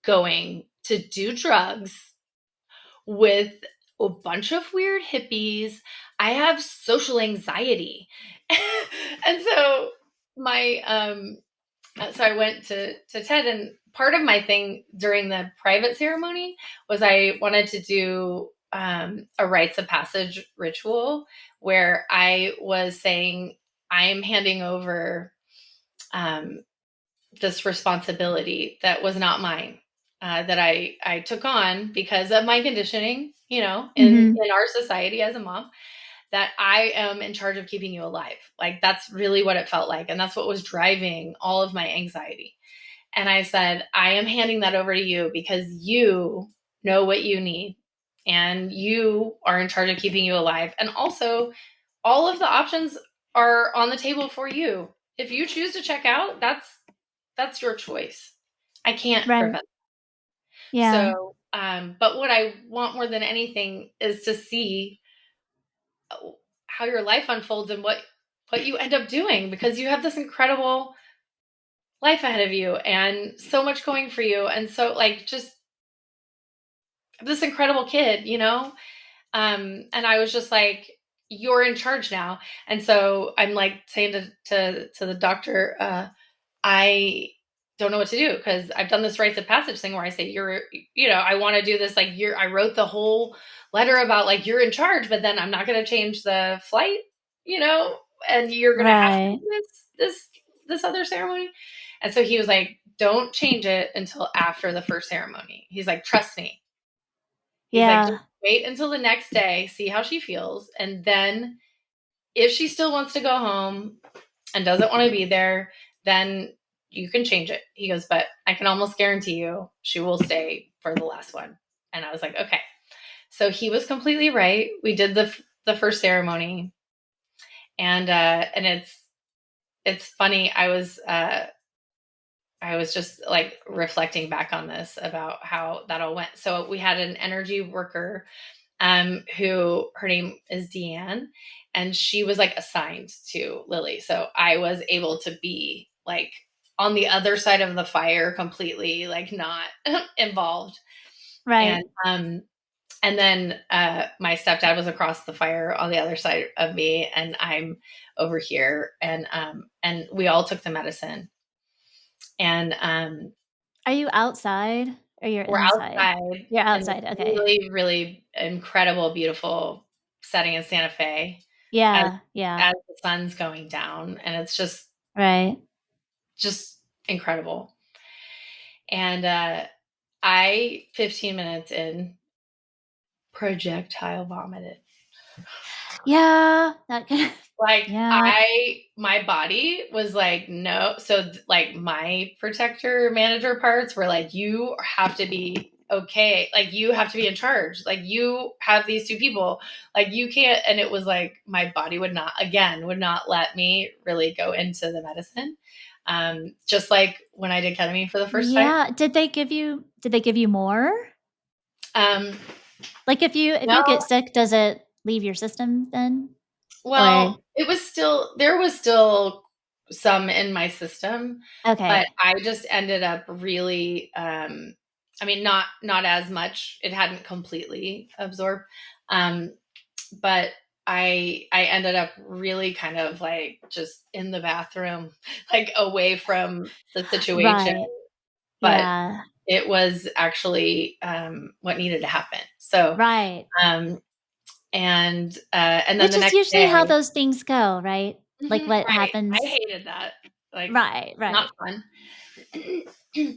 going to do drugs with a bunch of weird hippies. I have social anxiety. And so my so I went to TED, and part of my thing during the private ceremony was I wanted to do a rites of passage ritual where I was saying I'm handing over um, this responsibility that was not mine, that I took on because of my conditioning, you know, Mhm. in our society as a mom, that I am in charge of keeping you alive. Like that's really what it felt like. And that's what was driving all of my anxiety. And I said, I am handing that over to you because you know what you need and you are in charge of keeping you alive. And also, all of the options are on the table for you. If you choose to check out, that's your choice. I can't Right. prevent. Yeah. So, but what I want more than anything is to see how your life unfolds and what you end up doing, because you have this incredible life ahead of you and so much going for you, and so like just this incredible kid, you know. And I was just like, you're in charge now. And so I'm like saying to the doctor, I don't know what to do because I've done this rites of passage thing where I say you're, you know, I want to do this, like you're, I wrote the whole letter about like you're in charge, but then I'm not going to change the flight, you know, and you're going to have to Right. do this other ceremony. And so he was like, don't change it until after the first ceremony. He's like, trust me. He's like, just Yeah. wait until the next day, see how she feels, and then if she still wants to go home and doesn't want to be there, then you can change it. He goes, but I can almost guarantee you she will stay for the last one. And I was like, okay. So he was completely right. We did the first ceremony, and it's funny. I was just like reflecting back on this about how that all went. So we had an energy worker, who her name is Deanne, and she was like assigned to Lily. So I was able to be like on the other side of the fire, completely like not involved. Right. And then my stepdad was across the fire on the other side of me, and I'm over here, and we all took the medicine, and Are you outside or you're we're inside? outside You're in this outside, okay. really, really incredible, beautiful setting in Santa Fe as Yeah, yeah. the sun's going down, and it's Right. just incredible. And I 15 minutes in projectile vomited. Yeah, that could Like yeah. my body was like, no. So like my protector manager parts were like, you have to be okay. Like you have to be in charge. Like you have these two people. Like you can't. And it was like my body would not let me really go into the medicine. Just like when I did ketamine for the first time. Yeah, did they give you more? Um, Like, if you no, get sick, does it leave your system then? Or well, there was still some in my system, but okay. I just ended up really, I mean, not as much. It hadn't completely absorbed, um, but I ended up really kind of like just in the bathroom, like away from the situation. Right. But Yeah. it was actually what needed to happen. So, Right. um, and then Which the is next usually how day. those things go, right? Like, what Right. I happens. hated that. Like, Right, not right. fun.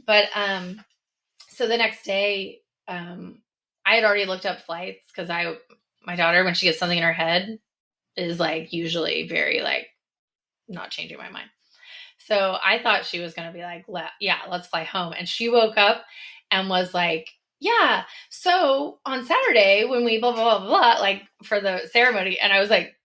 But so the next day, I had already looked up flights because my daughter, when she gets something in her head, is like usually very like not changing my mind. So I thought she was gonna be like, yeah, let's fly home. And she woke up and was like, yeah. So on Saturday when we blah blah blah blah, like for the ceremony, and I was like,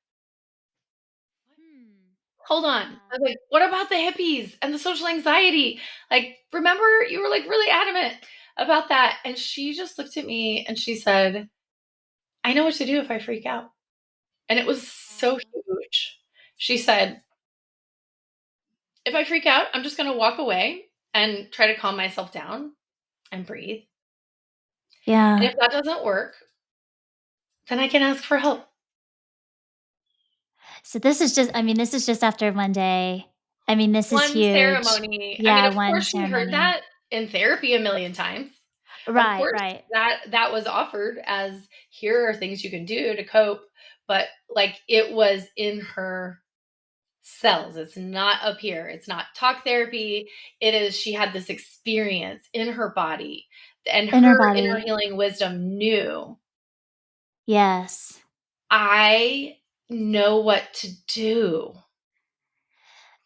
Hmm. hold on. I Yeah. was like, what about the hippies and the social anxiety? Like, remember you were like really adamant about that. And she just looked at me and she said, I know what to do if I freak out. And it was so Aw. huge. She said, if I freak out, I'm just going to walk away and try to calm myself down and breathe. Yeah. And if that doesn't work, then I can ask for help. So this is just I mean, this is just after one day. I mean, this is One huge. ceremony. I mean, Yeah, of one course she heard ceremony. that in therapy a million times. Of Right, course, right. that was offered as, "Here are things you can do to cope," but, like, it was in her cells. It's not up here. It's not talk therapy. It is she had this experience in her body, and In her her inner body. healing wisdom knew, Yes. "I know what to do."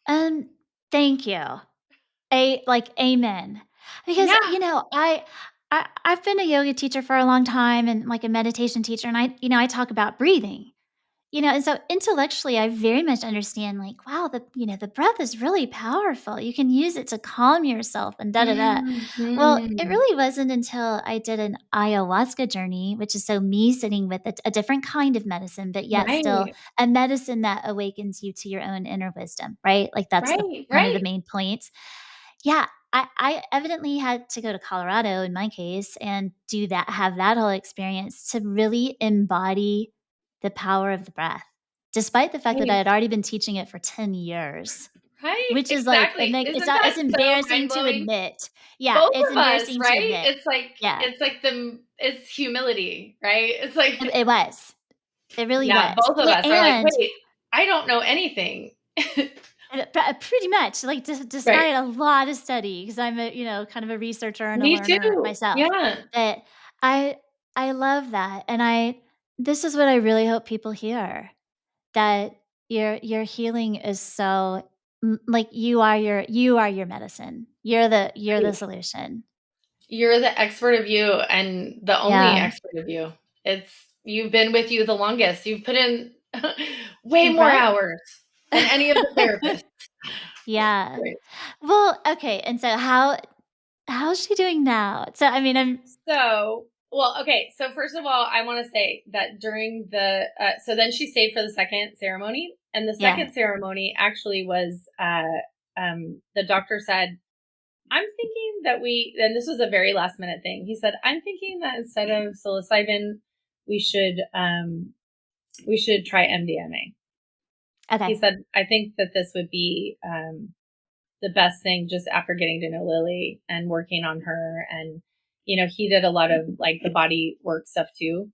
Um, thank you. Amen. Because, Yeah. I've been a yoga teacher for a long time and, like, a meditation teacher, and I talk about breathing. And so intellectually, I very much understand, like, wow, the breath is really powerful. You can use it to calm yourself and da da da. Well, it Mhm. really wasn't until I did an ayahuasca journey, which is so me sitting with a different kind of medicine, but yet still Right. a medicine that awakens you to your own inner wisdom, right? Like that's the Right, one of the right. main points. Yeah, I evidently had to go to Colorado in my case and do that, have that whole experience to really embody the power of the breath, despite the fact that I Right. had already been teaching it for 10 years, Right, which is like, exactly. it's Isn't not, that it's so embarrassing to mind-blowing? admit. Yeah, Both it's of us, embarrassing to right? admit. Yeah, It's like it's humility, right? It's like it was. It really yeah, was. both of Well, us are like, and "Wait, I don't know anything." Pretty much, like, Right. despite a lot of study, because 'cause I'm kind of a researcher and a Me learner too. myself, Yeah. that I I love that, and this is what I really hope people hear, that your healing is so like, you are your medicine. You're the Right. solution. You're the expert of you and the only Yeah. expert of you. It's you've been with you the longest. You've put in way more Right? hours than any of the therapists. Yeah. Right. Well, okay, and so how's she doing now? So, I mean, I'm Okay. So first of all, I want to say that during so then she stayed for the second ceremony, and the yeah. second ceremony actually was, the doctor said, "I'm thinking that and this was a very last minute thing. He said, "I'm thinking that instead of psilocybin, we should, try MDMA." He Okay. said, "I think that this would be, the best thing just after getting to know Lily and working on her." And, he did a lot of like the body work stuff too.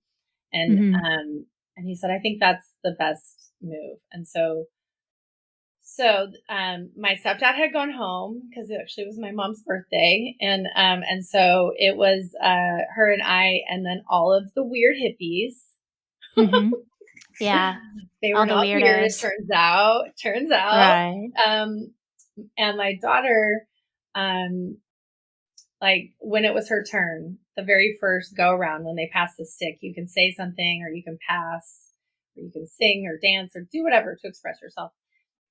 And, Mhm. and he said, "I think that's the best move." And so my stepdad had gone home because it actually was my mom's birthday. And so it was, her and I, and then all of the weird hippies. Mhm. Yeah. They were All the not weird, it weirdos. turns out. Right. Um, and my daughter, um, like when it was her turn, the very first go around when they pass the stick, you can say something or you can pass or you can sing or dance or do whatever to express yourself.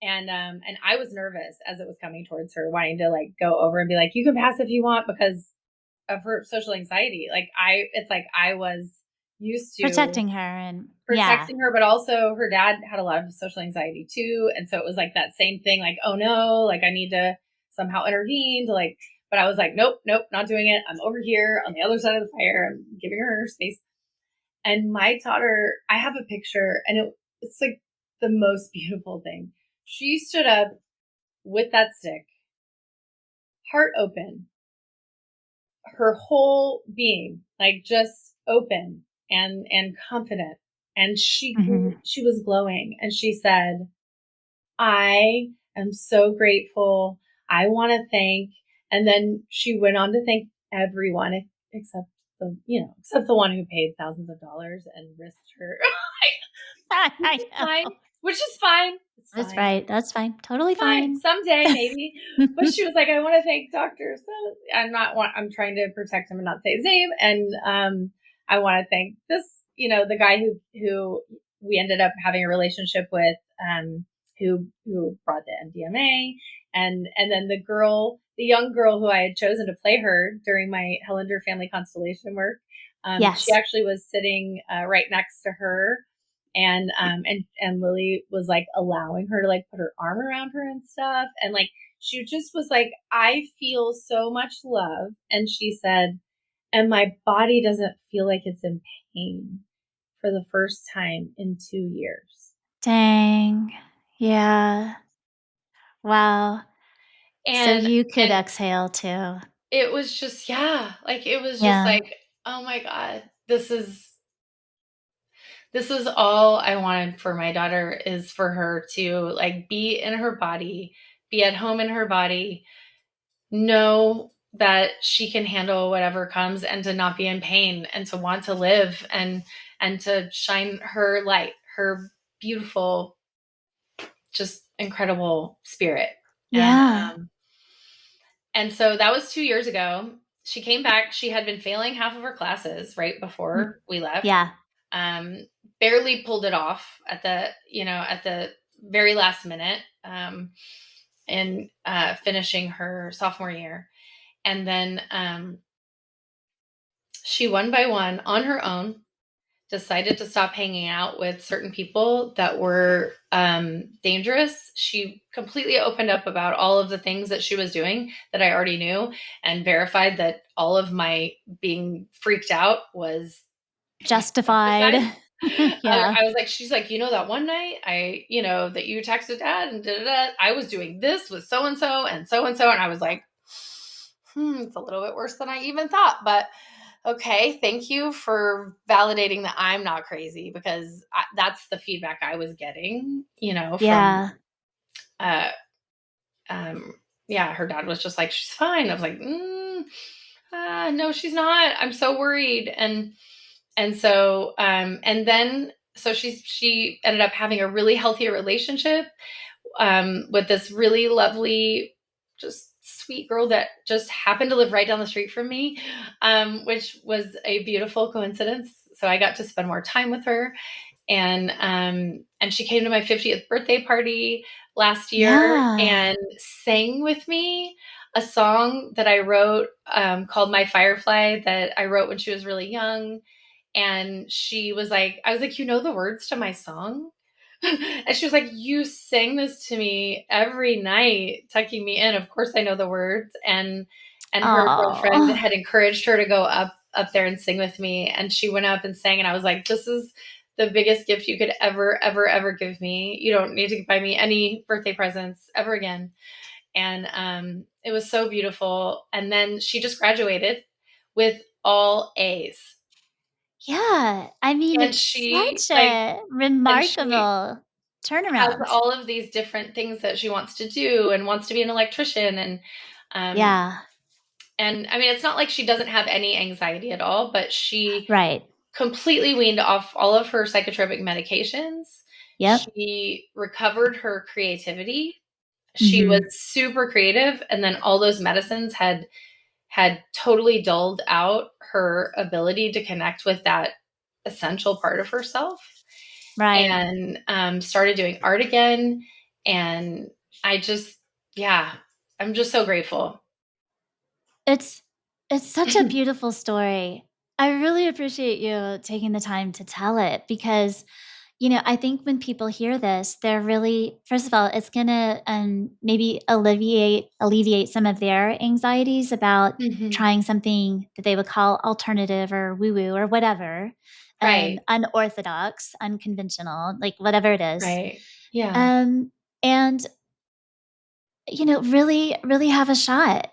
And I was nervous as it was coming towards her, wanting to like go over and be like, "You can pass if you want," because of her social anxiety. It's like I was used to Protecting her and yeah. protecting her, but also her dad had a lot of social anxiety too. And so it was like that same thing, like, "Oh no, like I need to somehow intervene to like," but I was like, "Nope, nope, not doing it. I'm over here on the other side of the fire. I'm giving her space." And my daughter, I have a picture and it's like the most beautiful thing. She stood up with that stick, heart open, her whole being, like just open and confident. And Mhm. she was glowing and she said, "I am so grateful. I want to thank," and then she went on to thank everyone except except the one who paid thousands of dollars and risked her. Which I is fine. know. Which is fine. It's That's fine. right. That's fine. It's Totally fine. fine. Someday, maybe. But she was like, "I want to thank Dr. So." I'm trying to protect him and not say his name. And I want to thank the guy who we ended up having a relationship with, who brought the MDMA. And then the young girl who I had chosen to play her during my Hellender family constellation work. She Yes. actually was sitting right next to her, and Lily was like allowing her to like put her arm around her and stuff, and like she just was like, "I feel so much love," and she said, and my body doesn't feel like it's in pain for the first time in 2 years. Dang. Yeah. Wow. So And you could and exhale too. it was just, yeah, like, it was just Yeah. like, "Oh my god, this is all I wanted for my daughter, is for her to, like, be in her body, be at home in her body, know that she can handle whatever comes, and to not be in pain, and to want to live, and to shine her light, her beautiful, just incredible spirit." And Yeah. and so that was 2 years ago. She came back. She had been failing half of her classes right Mm. before we left. Yeah. Um, Barely pulled it off at the very last minute, in finishing her sophomore year. And then she, one by one, on her own, decided to stop hanging out with certain people that were dangerous. She completely opened up about all of the things that she was doing that I already knew, and verified that all of my being freaked out was Justified. justified. Yeah. I was like, she's like, that one night that you texted dad and da da da, I was doing this with so and so and so and so. And I was like, it's a little bit worse than I even thought. But okay, thank you for validating that I'm not crazy, because that's the feedback I was getting, from, Yeah. uh, yeah, her dad was just like, she's fine. I was like, no, she's not. I'm so worried. And so, and then, so she ended up having a really healthy relationship, with this really lovely, just sweet girl that just happened to live right down the street from me, which was a beautiful coincidence. So I got to spend more time with her, and she came to my 50th birthday party last year Yeah. and sang with me a song that I wrote, called "My Firefly," that I wrote when she was really young. And she was like, I was like, "You know the words to my song?" And she was like, "You sing this to me every night, tucking me in. Of course I know the words." And her girlfriend Oh. had encouraged her to go up there and sing with me. And she went up and sang. And I was like, "This is the biggest gift you could ever, ever, ever give me. You don't need to buy me any birthday presents ever again." And it was so beautiful. And then she just graduated with all A's. Yeah. I mean, And it's she such like a and she remarkable has turnaround. all of these different things that she wants to do, and wants to be an electrician. Um Yeah. and I mean, it's not like she doesn't have any anxiety at all, but she Right. completely weaned off all of her psychotropic medications. Yep. She recovered her creativity. She was Mhm. super creative, and then all those medicines had totally dulled out her ability to connect with that essential part of herself, Right. and started doing art again. And I just, yeah, I'm just so grateful. It's it's such a beautiful story. I really appreciate you taking the time to tell it because, I think when people hear this, they're really first of all, it's gonna, maybe alleviate some of their anxieties about Hmm. trying something that they would call alternative or woo-woo or whatever, Right. unorthodox, unconventional, like, whatever it is. Right. Yeah. Um, and, really, really have a shot.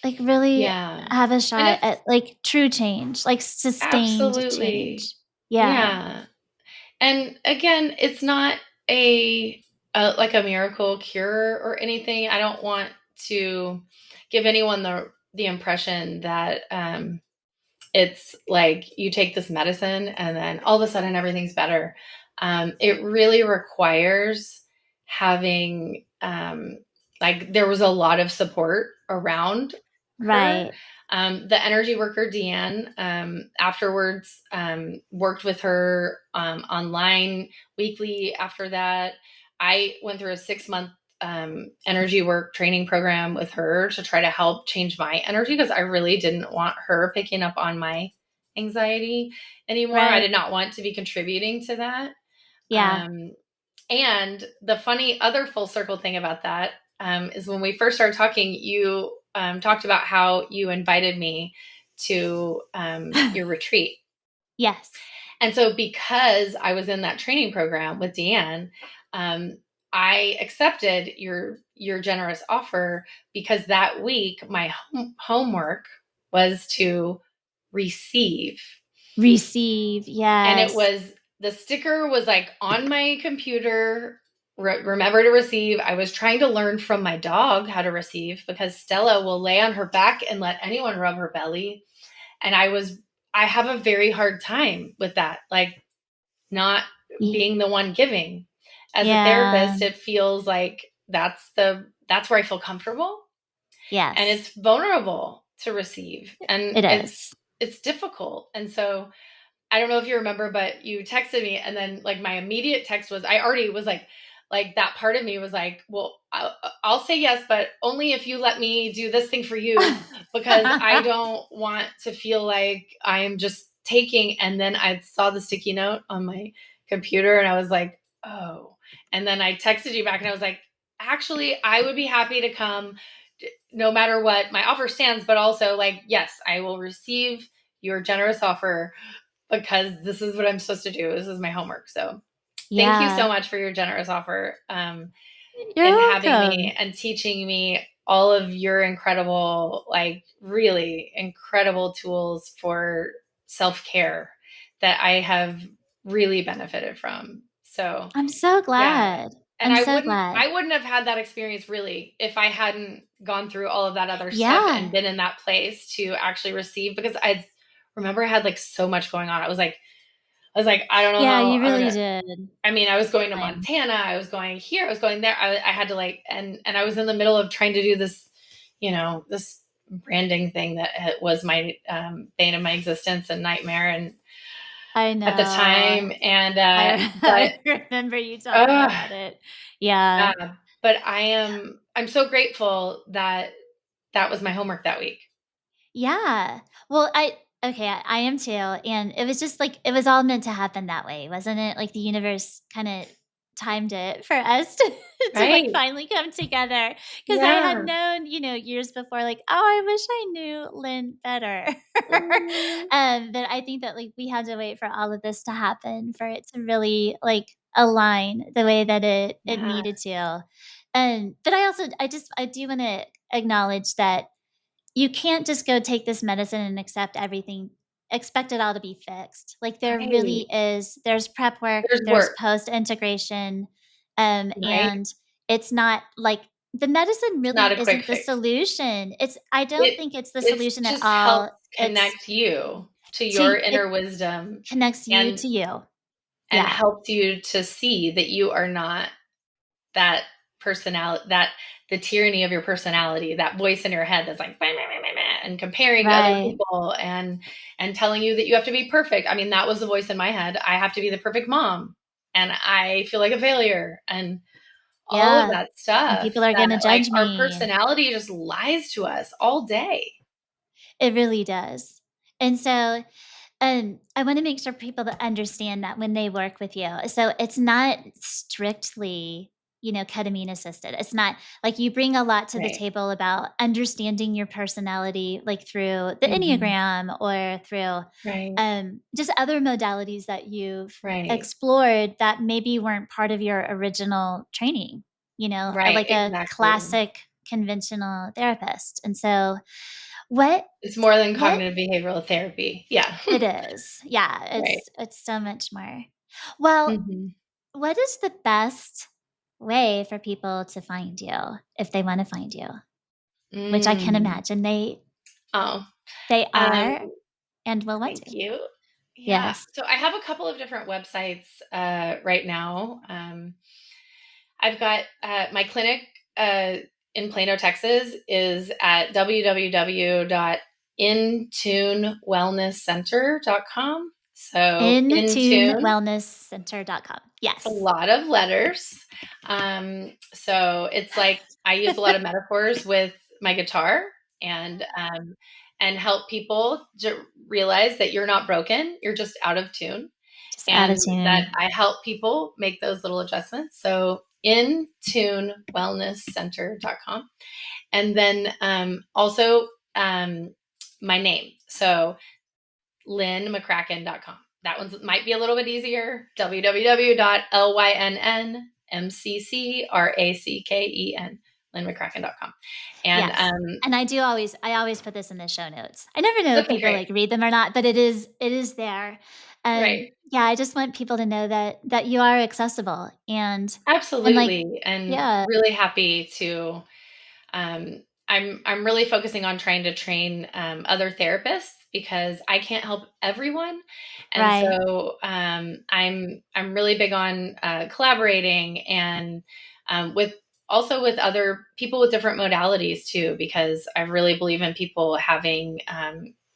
Like, really Yeah. have a And shot it's at, like, true change, like, sustained absolutely, change. Yeah. yeah. And again, it's not like a miracle cure or anything. I don't want to give anyone the impression that it's like you take this medicine and then all of a sudden everything's better. It really requires having, like, there was a lot of support around her. Right. The energy worker, Deanne, afterwards, worked with her, online weekly after that. I went through a 6 month energy work training program with her to try to help change my energy, because I really didn't want her picking up on my anxiety anymore. I Right. did not want to be contributing to that. Yeah. Um, and the funny other full circle thing about that, is when we first started talking, you talked about how you invited me to your retreat. Yes. And so because I was in that training program with Deanne, I accepted your generous offer because that week my homework was to receive. Receive. And it Yes. was, the sticker was like on my computer, remember to receive. I was trying to learn from my dog how to receive because Stella will lay on her back and let anyone rub her belly. And I have a very hard time with that. Like, not being the one giving. As a Yeah. therapist, it feels like that's where I feel comfortable, and Yes. it's vulnerable to receive, and It is. it's difficult. And so I don't know if you remember, but you texted me, and then like my immediate text was, I already was like that part of me was like, well, I'll say yes, but only if you let me do this thing for you, because I don't want to feel like I am just taking. And then I saw the sticky note on my computer, and I was like, oh. And then I texted you back, and I was like, actually, I would be happy to come no matter what. My offer stands, but also like, yes, I will receive your generous offer because this is what I'm supposed to do. This is my homework. So thank you so Yeah. much for your generous offer, You're and having me welcome. and teaching me all of your incredible, like really incredible tools for self-care that I have really benefited from. So I'm so yeah. glad. And I'm so glad. I wouldn't have had that experience really if I hadn't gone through all of that other stuff and Yeah. been in that place to actually receive, because I remember I had like so much going on. I was like, I don't know Yeah, how you I'm really gonna. did. I mean, I was going to Time. Montana, I was going here, I was going there. I had to like, and I was in the middle of trying to do this, this branding thing that was my bane of my existence and nightmare, and I at the know. time, and but I remember you talking uh, about it. Yeah. yeah, but I'm so grateful that that was my homework that week. Yeah. Well, I am too, and it was just like it was all meant to happen that way, wasn't it? Like the universe kinda timed it for us to to, like, Right. finally come together. Because I had Yeah. known, years before, like, "Oh, I wish I knew Lynn better." Mhm. But I think that, like, we had to wait for all of this to happen for it to really, like, align the way that it Yeah. needed to. But I do wanna acknowledge that you can't just go take this medicine and expect it all to be fixed. Like, Right. there's prep work, There's there's work, post-integration, right? and it's not like the medicine It's not really a quick isn't the fix. solution. I don't It think it's the it's solution at just all. helps It's connect you to your it inner wisdom, connects you and to you. and Yeah. helps you to see that you are not that personality, that the tyranny of your personality, that voice in your head that's like "Meh, meh, meh, meh, meh," and comparing to other Right. people, and telling you that you have to be perfect. I mean, that was the voice in my head. I have to be the perfect mom, and I feel like a failure, and all of Yeah. that And stuff people are that gonna like judge our me. personality just lies to us all day. It really does. And so I wanna make sure people that understand that when they work with you. So it's not strictly, ketamine assisted. It's not like you bring a lot to the Right. table about understanding your personality, like through the Mhm. Enneagram or through Right. just other modalities that you've Right. explored that maybe weren't part of your original training, Right, like a exactly. classic conventional therapist. And so what It's more than what cognitive behavioral therapy. Yeah. it is. Yeah, Right. it's so much more. Well, Mhm. what is the best way for people to find you if they wanna find you? Which I can Mm. imagine Oh, they um, are and will want thank to. you. Yeah. Yes. So I have a couple of different websites right now. I've got my clinic uh, in Plano, Texas, is at www.intunewellnesscenter.com. So Intune, InTuneWellnessCenter.com. it's a Yes. lot of letters. So it's like I use a lot of metaphors with my guitar, and help people to realize that you're not broken, you're just out of tune, Just out and of that tune. I help people make those little adjustments. So intunewellnesscenter.com. And then also my name. So lynnmccracken.com. That one might be a little bit easier. www.lynnmccracken, lynnmccracken.com. And Yes. And I always put this in the show notes. I never know if okay, people, great. like, read them or not, but it is there. Right. Yeah, I just want people to know that you are accessible and, like, Absolutely. And yeah, really happy to I'm really focusing on trying to train other therapists because I can't help everyone, and right. so I'm really big on collaborating and with also with other people with different modalities too, because I really believe in people having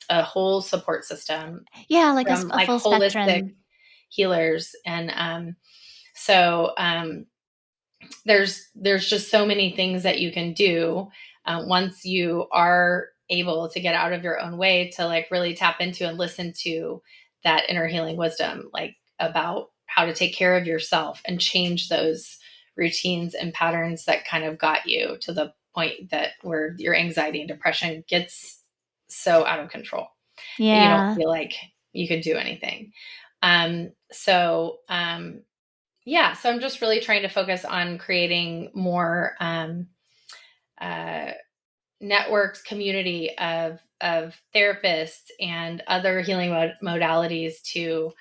a whole support system Yeah, like from a like full holistic spectrum. healers, and so there's just so many things that you can do once you are able to get out of your own way to like really tap into and listen to that inner healing wisdom, like about how to take care of yourself and change those routines and patterns that kind of got you to the point that where your anxiety and depression gets so out of control that you don't Yeah. feel like you could do anything. So yeah, so I'm just really trying to focus on creating more uh, networks, community of therapists and other healing modalities to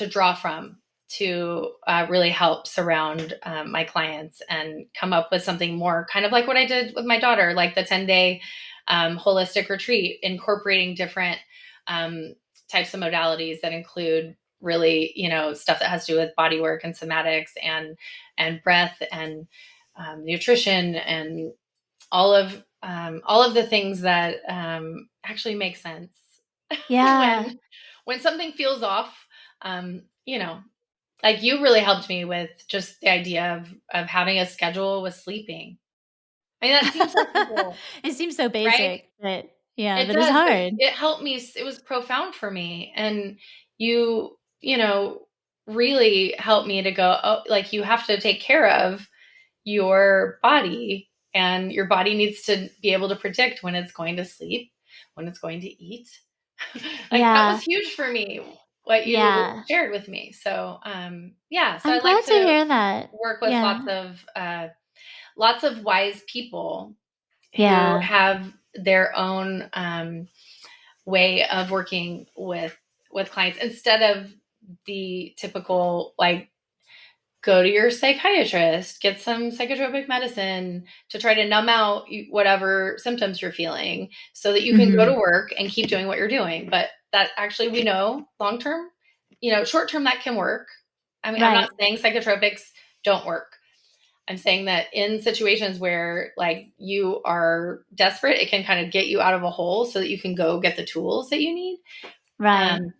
draw from to really help surround my clients and come up with something more kind of like what I did with my daughter, like the 10-day holistic retreat, incorporating different um, types of modalities that include really, stuff that has to do with body work and somatics and breath and nutrition and all of the things that actually make sense Yeah. when something feels off. Um, you know, like you really helped me with just the idea of having a schedule with sleeping. I mean, that seems so simple, It seems so right? basic, but yeah, It but it's does, but hard. it helped me. It was profound for me, and you really helped me to go. Oh, like you have to take care of your body, and your body needs to be able to predict when it's going to sleep, when it's going to eat. Like that was Yeah. huge for me, what you Yeah. shared with me. So yeah, so I'm I like glad to to hear that. work with Yeah. lots of wise people who Yeah. have their own way of working with clients instead of the typical like go to your psychiatrist, get some psychotropic medicine to try to numb out whatever symptoms you're feeling so that you can go to Mhm. work and keep doing what you're doing. But that actually, we know long term, short term, that can work. I mean, I'm not Right. saying psychotropics don't work. I'm saying that in situations where like you are desperate, it can kind of get you out of a hole so that you can go get the tools that you need. Right. Um,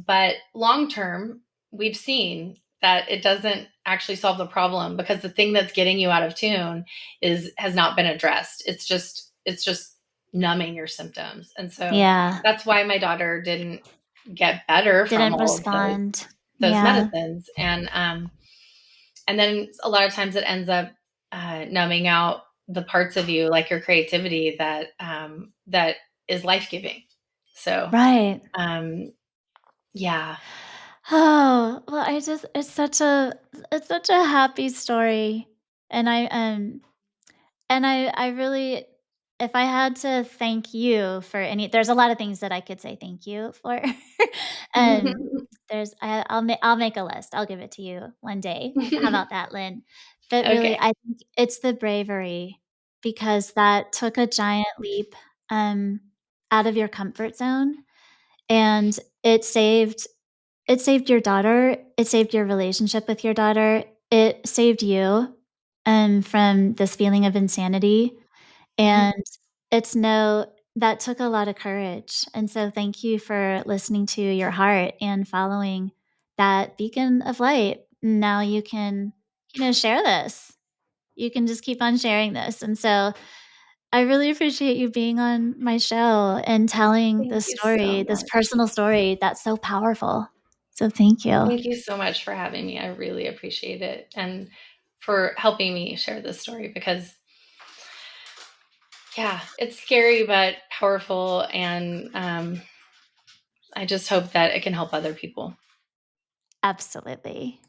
but long term, we've seen that it doesn't actually solve the problem because the thing that's getting you out of tune has not been addressed. It's just numbing your symptoms. And so Yeah. that's why my daughter didn't get better from Didn't all of respond. those Yeah. medicines. And then a lot of times it ends up numbing out the parts of you, like your creativity, that is life giving. So Right. um, yeah. Oh, well, it's such a happy story, and I really if I had to thank you for there's a lot of things that I could say thank you for. Um, I'll make a list. I'll give it to you one day. How about that, Lynn? But really, Okay. I think it's the bravery because that took a giant leap, um, out of your comfort zone, and it saved your daughter, it saved your relationship with your daughter, it saved you, from this feeling of insanity, Mhm. and it's no that took a lot of courage, and so thank you for listening to your heart and following that beacon of light. Now you can, share this. You can just keep on sharing this, and so I really appreciate you being on my show and telling Thank you so this much. personal story that's so powerful. So thank you. Thank you so much for having me. I really appreciate it and for helping me share this story because Yeah, it's scary but powerful, and I just hope that it can help other people. Absolutely.